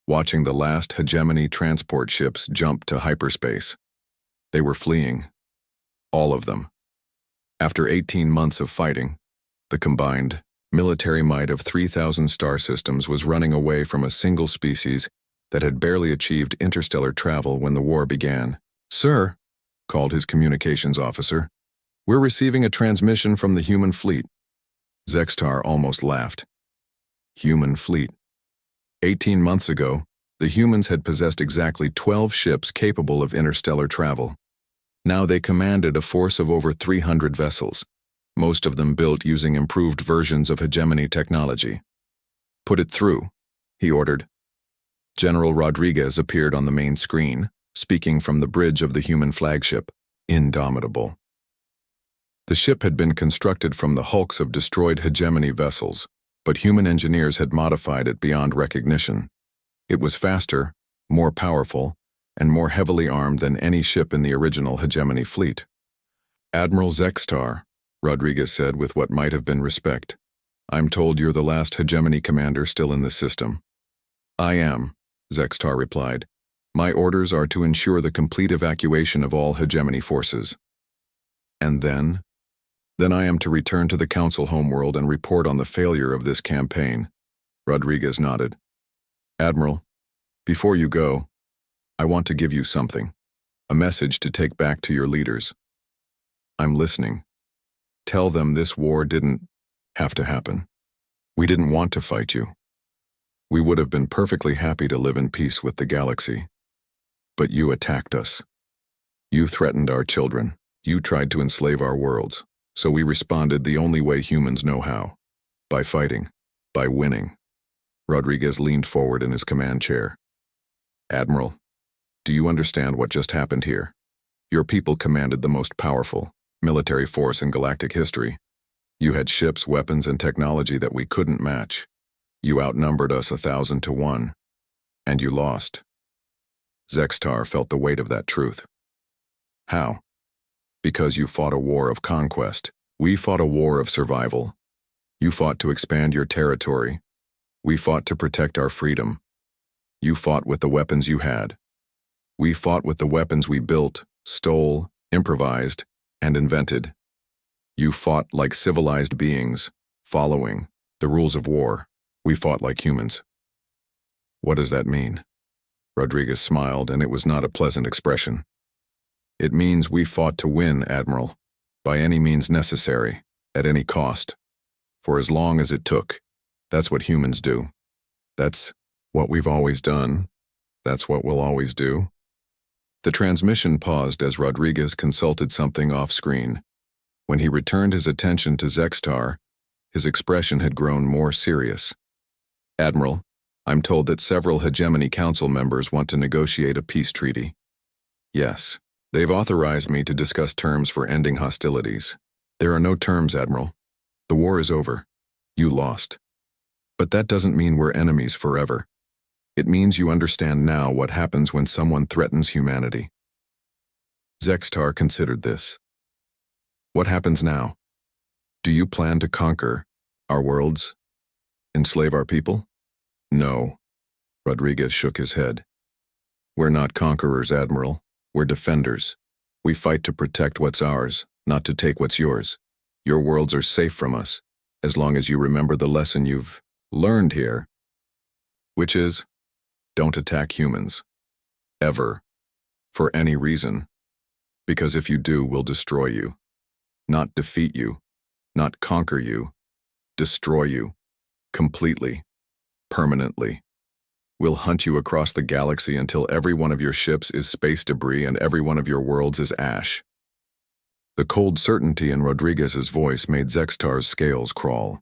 watching the last hegemony transport ships jump to hyperspace. They were fleeing. All of them. After 18 months of fighting, the combined military might of 3,000 star systems was running away from a single species that had barely achieved interstellar travel when the war began. "Sir," called his communications officer, "we're receiving a transmission from the human fleet." Zextar almost laughed. Human fleet. 18 months ago, the humans had possessed exactly 12 ships capable of interstellar travel. Now they commanded a force of over 300 vessels, most of them built using improved versions of hegemony technology. "Put it through," he ordered. General Rodriguez appeared on the main screen, speaking from the bridge of the human flagship, Indomitable. The ship had been constructed from the hulks of destroyed hegemony vessels, but human engineers had modified it beyond recognition. It was faster, more powerful, and more heavily armed than any ship in the original hegemony fleet. "Admiral Zextar," Rodriguez said with what might have been respect, "I'm told you're the last hegemony commander still in the system." "I am," Zextar replied. "My orders are to ensure the complete evacuation of all hegemony forces." "And then?" "Then I am to return to the Council homeworld and report on the failure of this campaign." Rodriguez nodded. "Admiral, before you go, I want to give you something, a message to take back to your leaders." "I'm listening." "Tell them this war didn't have to happen. We didn't want to fight you. We would have been perfectly happy to live in peace with the galaxy. But you attacked us. You threatened our children. You tried to enslave our worlds. So we responded the only way humans know how. By fighting. By winning." Rodriguez leaned forward in his command chair. "Admiral, do you understand what just happened here? Your people commanded the most powerful military force in galactic history. You had ships, weapons, and technology that we couldn't match. You outnumbered us 1,000 to 1. And you lost." Zextar felt the weight of that truth. "How?" "Because you fought a war of conquest. We fought a war of survival. You fought to expand your territory. We fought to protect our freedom. You fought with the weapons you had. We fought with the weapons we built, stole, improvised, and invented. You fought like civilized beings, following the rules of war. We fought like humans." "What does that mean?" Rodriguez smiled, and it was not a pleasant expression. "It means we fought to win, Admiral, by any means necessary, at any cost, for as long as it took. That's what humans do. That's what we've always done. That's what we'll always do." The transmission paused as Rodriguez consulted something off-screen. When he returned his attention to Zextar, his expression had grown more serious. "Admiral, I'm told that several Hegemony Council members want to negotiate a peace treaty." "Yes. They've authorized me to discuss terms for ending hostilities." "There are no terms, Admiral. The war is over. You lost. But that doesn't mean we're enemies forever. It means you understand now what happens when someone threatens humanity." Zextar considered this. "What happens now? Do you plan to conquer our worlds? Enslave our people?" "No." Rodriguez shook his head. "We're not conquerors, Admiral. We're defenders. We fight to protect what's ours, not to take what's yours. Your worlds are safe from us, as long as you remember the lesson you've learned here. Which is, don't attack humans. Ever. For any reason. Because if you do, we'll destroy you. Not defeat you. Not conquer you. Destroy you. Completely. Permanently. We'll hunt you across the galaxy until every one of your ships is space debris and every one of your worlds is ash." The cold certainty in Rodriguez's voice made Zextar's scales crawl.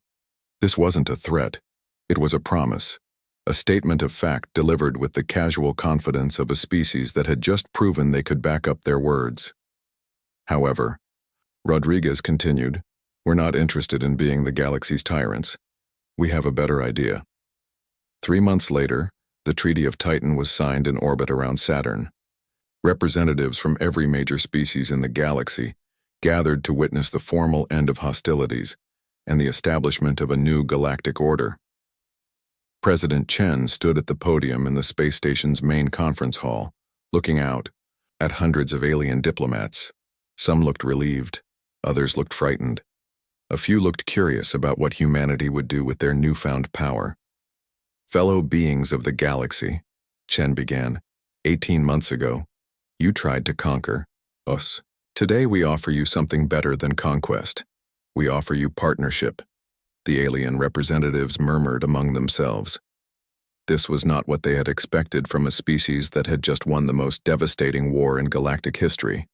This wasn't a threat. It was a promise, a statement of fact delivered with the casual confidence of a species that had just proven they could back up their words. However, Rodriguez continued, We're not interested in being the galaxy's tyrants. We have a better idea. 3 months later, the Treaty of Titan was signed in orbit around Saturn. Representatives from every major species in the galaxy gathered to witness the formal end of hostilities and the establishment of a new galactic order. President Chen stood at the podium in the space station's main conference hall, looking out at hundreds of alien diplomats. Some looked relieved, others looked frightened. A few looked curious about what humanity would do with their newfound power. Fellow beings of the galaxy, Chen began, 18 months ago, you tried to conquer us. Today we offer you something better than conquest. We offer you partnership. The alien representatives murmured among themselves. This was not what they had expected from a species that had just won the most devastating war in galactic history.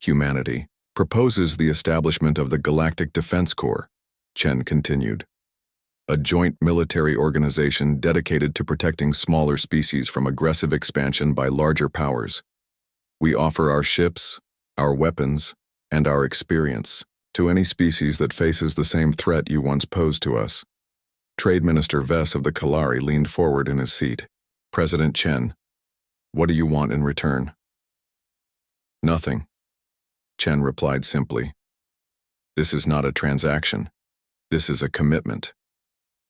Humanity proposes the establishment of the Galactic Defense Corps, Chen continued. A joint military organization dedicated to protecting smaller species from aggressive expansion by larger powers. We offer our ships, our weapons, and our experience to any species that faces the same threat you once posed to us. Trade Minister Vess of the Kalari leaned forward in his seat. President Chen, what do you want in return? Nothing, Chen replied simply. This is not a transaction. This is a commitment.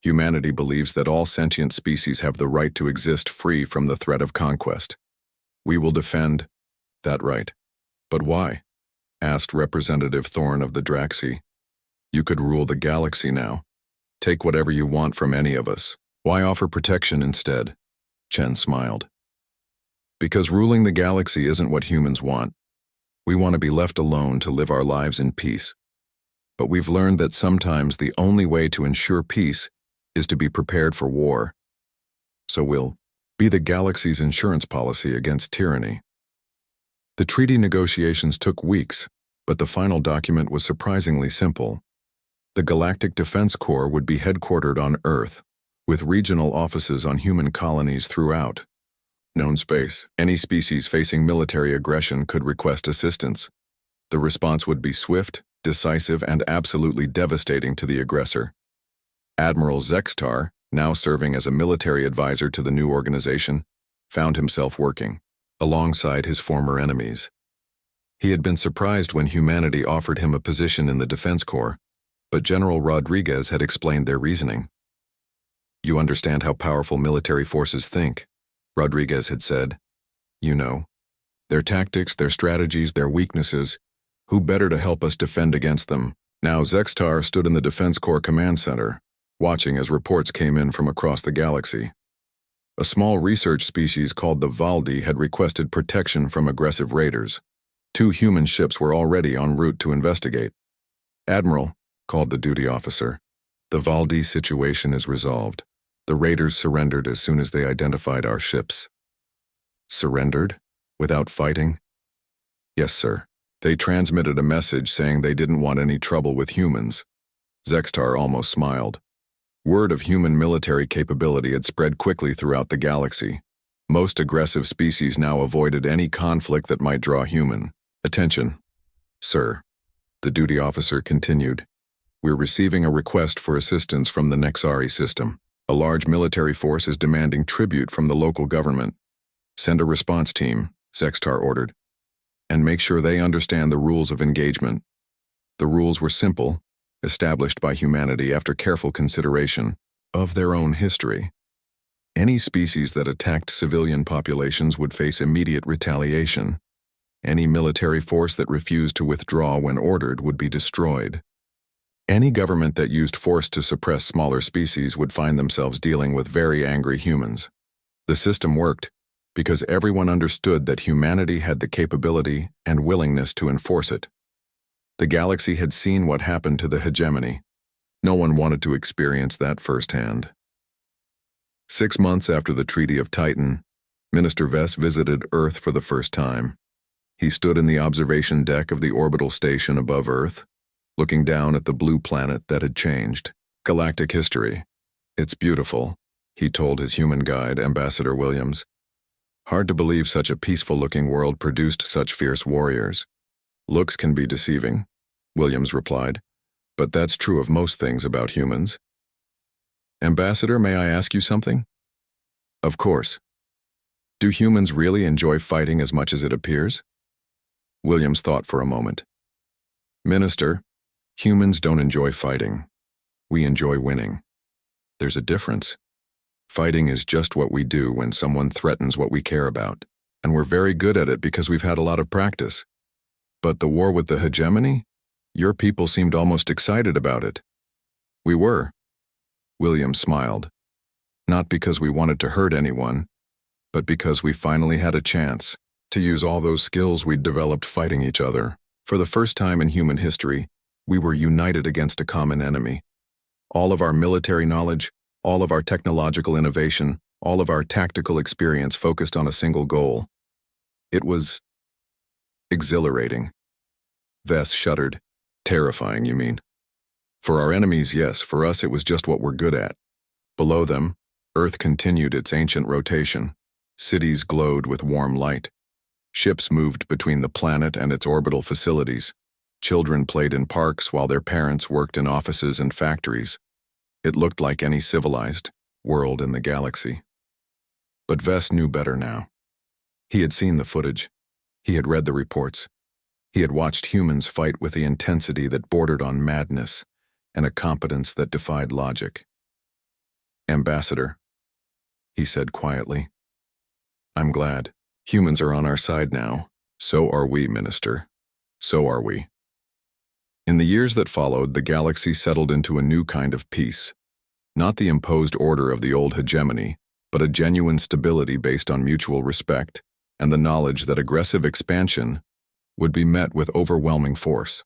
Humanity believes that all sentient species have the right to exist free from the threat of conquest. We will defend that right. But why? Asked Representative Thorne of the Draxi. You could rule the galaxy now. Take whatever you want from any of us. Why offer protection instead? Chen smiled. Because ruling the galaxy isn't what humans want. We want to be left alone to live our lives in peace. But we've learned that sometimes the only way to ensure peace is to be prepared for war. So we'll be the galaxy's insurance policy against tyranny. The treaty negotiations took weeks, but the final document was surprisingly simple. The Galactic Defense Corps would be headquartered on Earth, with regional offices on human colonies throughout known space. Any species facing military aggression could request assistance. The response would be swift, decisive, and absolutely devastating to the aggressor. Admiral Zextar, now serving as a military advisor to the new organization, found himself working alongside his former enemies. He had been surprised when humanity offered him a position in the Defense Corps, but General Rodriguez had explained their reasoning. You understand how powerful military forces think, Rodriguez had said. You know, their tactics, their strategies, their weaknesses. Who better to help us defend against them? Now Zextar stood in the Defense Corps Command Center, watching as reports came in from across the galaxy. A small research species called the Valdi had requested protection from aggressive raiders. 2 human ships were already en route to investigate. Admiral, called the duty officer, the Valdi situation is resolved. The raiders surrendered as soon as they identified our ships. Surrendered? Without fighting? Yes, sir. They transmitted a message saying they didn't want any trouble with humans. Zextar almost smiled. Word of human military capability had spread quickly throughout the galaxy. Most aggressive species now avoided any conflict that might draw human attention. Sir, the duty officer continued, we're receiving a request for assistance from the Nexari system. A large military force is demanding tribute from the local government. Send a response team, Zextar ordered, and make sure they understand the rules of engagement. The rules were simple, established by humanity after careful consideration of their own history. Any species that attacked civilian populations would face immediate retaliation. Any military force that refused to withdraw when ordered would be destroyed. Any government that used force to suppress smaller species would find themselves dealing with very angry humans. The system worked because everyone understood that humanity had the capability and willingness to enforce it. The galaxy had seen what happened to the hegemony. No one wanted to experience that firsthand. 6 months after the Treaty of Titan, Minister Vess visited Earth for the first time. He stood in the observation deck of the orbital station above Earth, looking down at the blue planet that had changed. Galactic history. It's beautiful, he told his human guide, Ambassador Williams. Hard to believe such a peaceful-looking world produced such fierce warriors. Looks can be deceiving. Williams replied. But that's true of most things about humans. Ambassador, may I ask you something? Of course. Do humans really enjoy fighting as much as it appears? Williams thought for a moment. Minister, humans don't enjoy fighting. We enjoy winning. There's a difference. Fighting is just what we do when someone threatens what we care about, and we're very good at it because we've had a lot of practice. But the war with the hegemony? Your people seemed almost excited about it. We were. William smiled. Not because we wanted to hurt anyone, but because we finally had a chance to use all those skills we'd developed fighting each other. For the first time in human history, we were united against a common enemy. All of our military knowledge, all of our technological innovation, all of our tactical experience focused on a single goal. It was exhilarating. Vess shuddered. Terrifying, you mean? For our enemies, yes. For us, it was just what we're good at. Below them, Earth continued its ancient rotation. Cities glowed with warm light. Ships moved between the planet and its orbital facilities. Children played in parks while their parents worked in offices and factories. It looked like any civilized world in the galaxy. But Vess knew better now. He had seen the footage. He had read the reports. He had watched humans fight with the intensity that bordered on madness and a competence that defied logic. Ambassador, he said quietly, I'm glad. Humans are on our side now. So are we, Minister. So are we. In the years that followed, the galaxy settled into a new kind of peace. Not the imposed order of the old hegemony, but a genuine stability based on mutual respect and the knowledge that aggressive expansion would be met with overwhelming force.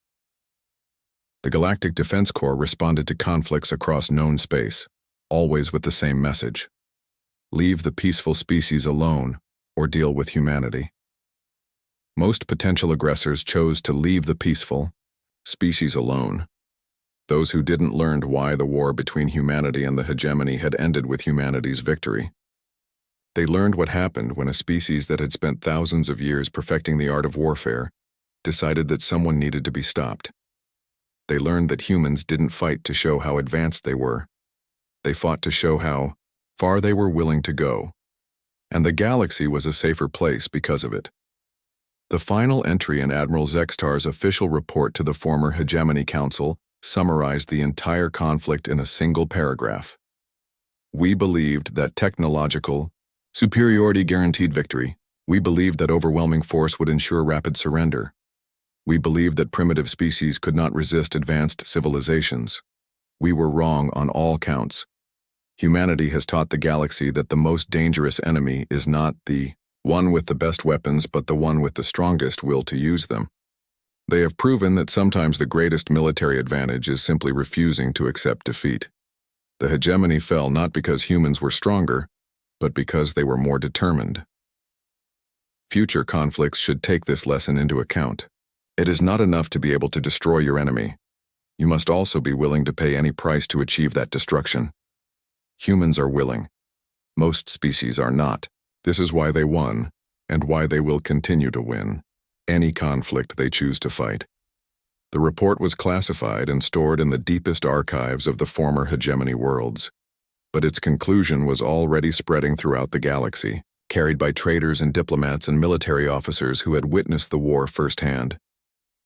The Galactic Defense Corps responded to conflicts across known space, always with the same message. Leave the peaceful species alone or deal with humanity. Most potential aggressors chose to leave the peaceful species alone. Those who didn't learned why the war between humanity and the hegemony had ended with humanity's victory. They learned what happened when a species that had spent thousands of years perfecting the art of warfare decided that someone needed to be stopped. They learned that humans didn't fight to show how advanced they were. They fought to show how far they were willing to go. And the galaxy was a safer place because of it. The final entry in Admiral Zextar's official report to the former Hegemony Council summarized the entire conflict in a single paragraph. We believed that technological superiority guaranteed victory. We believed that overwhelming force would ensure rapid surrender. We believed that primitive species could not resist advanced civilizations. We were wrong on all counts. Humanity has taught the galaxy that the most dangerous enemy is not the one with the best weapons, but the one with the strongest will to use them. They have proven that sometimes the greatest military advantage is simply refusing to accept defeat. The hegemony fell not because humans were stronger, but because they were more determined. Future conflicts should take this lesson into account. It is not enough to be able to destroy your enemy. You must also be willing to pay any price to achieve that destruction. Humans are willing. Most species are not. This is why they won, and why they will continue to win any conflict they choose to fight. The report was classified and stored in the deepest archives of the former hegemony worlds, but its conclusion was already spreading throughout the galaxy, carried by traders and diplomats and military officers who had witnessed the war firsthand.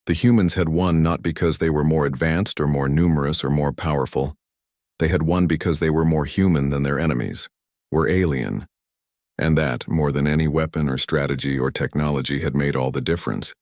The humans had won not because they were more advanced or more numerous or more powerful. They had won because they were more human than their enemies, were alien. And that, more than any weapon or strategy or technology, had made all the difference.